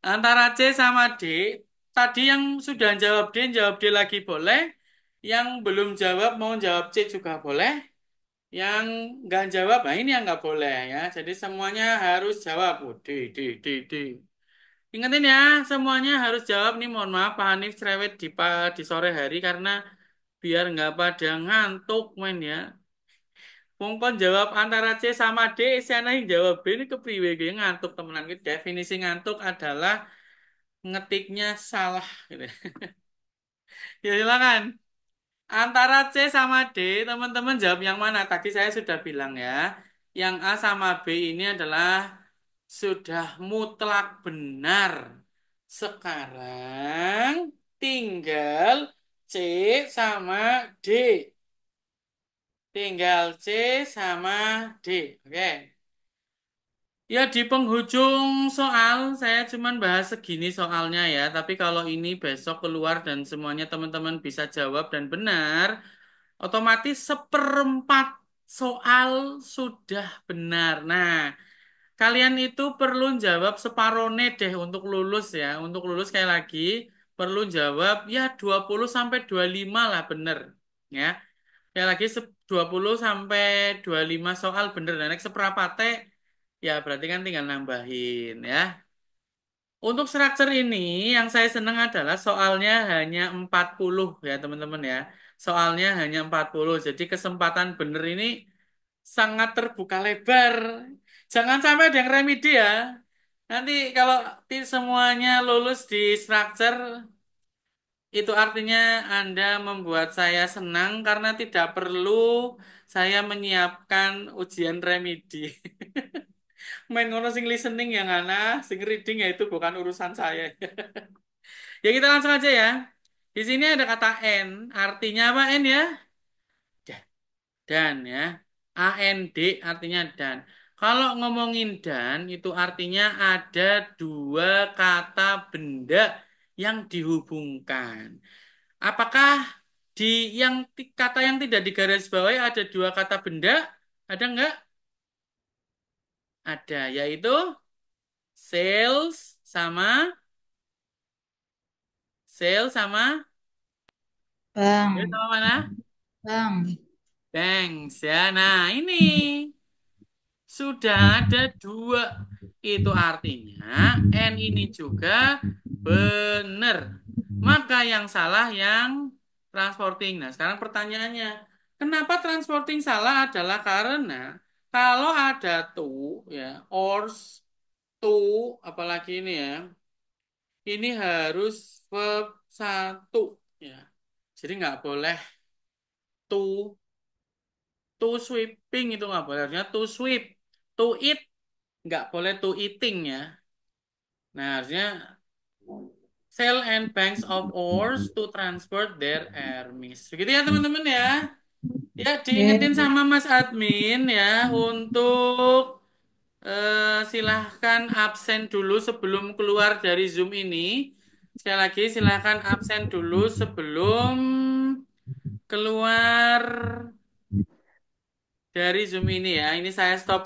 Antara C sama D. Tadi yang sudah jawab D lagi boleh. Yang belum jawab mau jawab C juga boleh. Yang nggak jawab, nah ini yang nggak boleh ya. Jadi semuanya harus jawab. Oh, D. Ingetin ya, semuanya harus jawab nih. Mohon maaf, Pak Hanif cerewet di sore hari karena biar nggak pada ngantuk main ya. Mongkon jawab antara C sama D, sana yang jawab B ini kepriwe gue ngantuk temenan. Definisi ngantuk adalah ngetiknya salah gitu. Ya silakan. Antara C sama D, teman-teman jawab yang mana? Tadi saya sudah bilang ya. Yang A sama B ini adalah sudah mutlak benar. Sekarang tinggal C sama D. Tinggal C sama D. Oke. Ya di penghujung soal saya cuman bahas segini soalnya ya. Tapi kalau ini besok keluar dan semuanya teman-teman bisa jawab dan benar, otomatis seperempat soal sudah benar. Nah, kalian itu perlu jawab separuhnya deh untuk lulus ya. Untuk lulus sekali lagi perlu jawab ya 20 sampai 25 lah bener. Ya. Sekali lagi 20 sampai 25 soal bener. Dan next seperapate ya berarti kan tinggal nambahin ya. Untuk struktur ini yang saya senang adalah soalnya hanya 40 ya teman-teman ya. Soalnya hanya 40. Jadi kesempatan bener ini sangat terbuka lebar. Jangan sampai ada yang remedi ya. Nanti kalau semuanya lulus di struktur, itu artinya Anda membuat saya senang karena tidak perlu saya menyiapkan ujian remedi. Main ngono sing listening yang ana, sing reading ya itu bukan urusan saya. Ya kita langsung aja ya. Di sini ada kata N, artinya apa N ya? Dan ya. AND artinya dan. Kalau ngomongin dan itu artinya ada dua kata benda yang dihubungkan. Apakah di kata yang tidak digarisbawahi ada dua kata benda? Ada enggak? Ada, yaitu sales sama Bang, sales sama mana? bang. Thanks ya. Nah, ini sudah ada dua. Itu artinya N ini juga benar. Maka yang salah yang transporting. Nah, sekarang pertanyaannya, kenapa transporting salah adalah karena kalau ada to ya, ors, to, apalagi ini ya, ini harus verb satu ya. Jadi nggak boleh to, sweeping itu nggak boleh. Harusnya to sweep, to eat nggak boleh to eating ya. Nah, harusnya sail and banks of oars to transport their armies. Begitu ya teman-teman ya. Ya diingetin Eh, sama Mas Admin ya untuk silahkan absen dulu sebelum keluar dari Zoom ini. Sekali lagi silahkan absen dulu sebelum keluar dari Zoom ini ya. Ini saya stop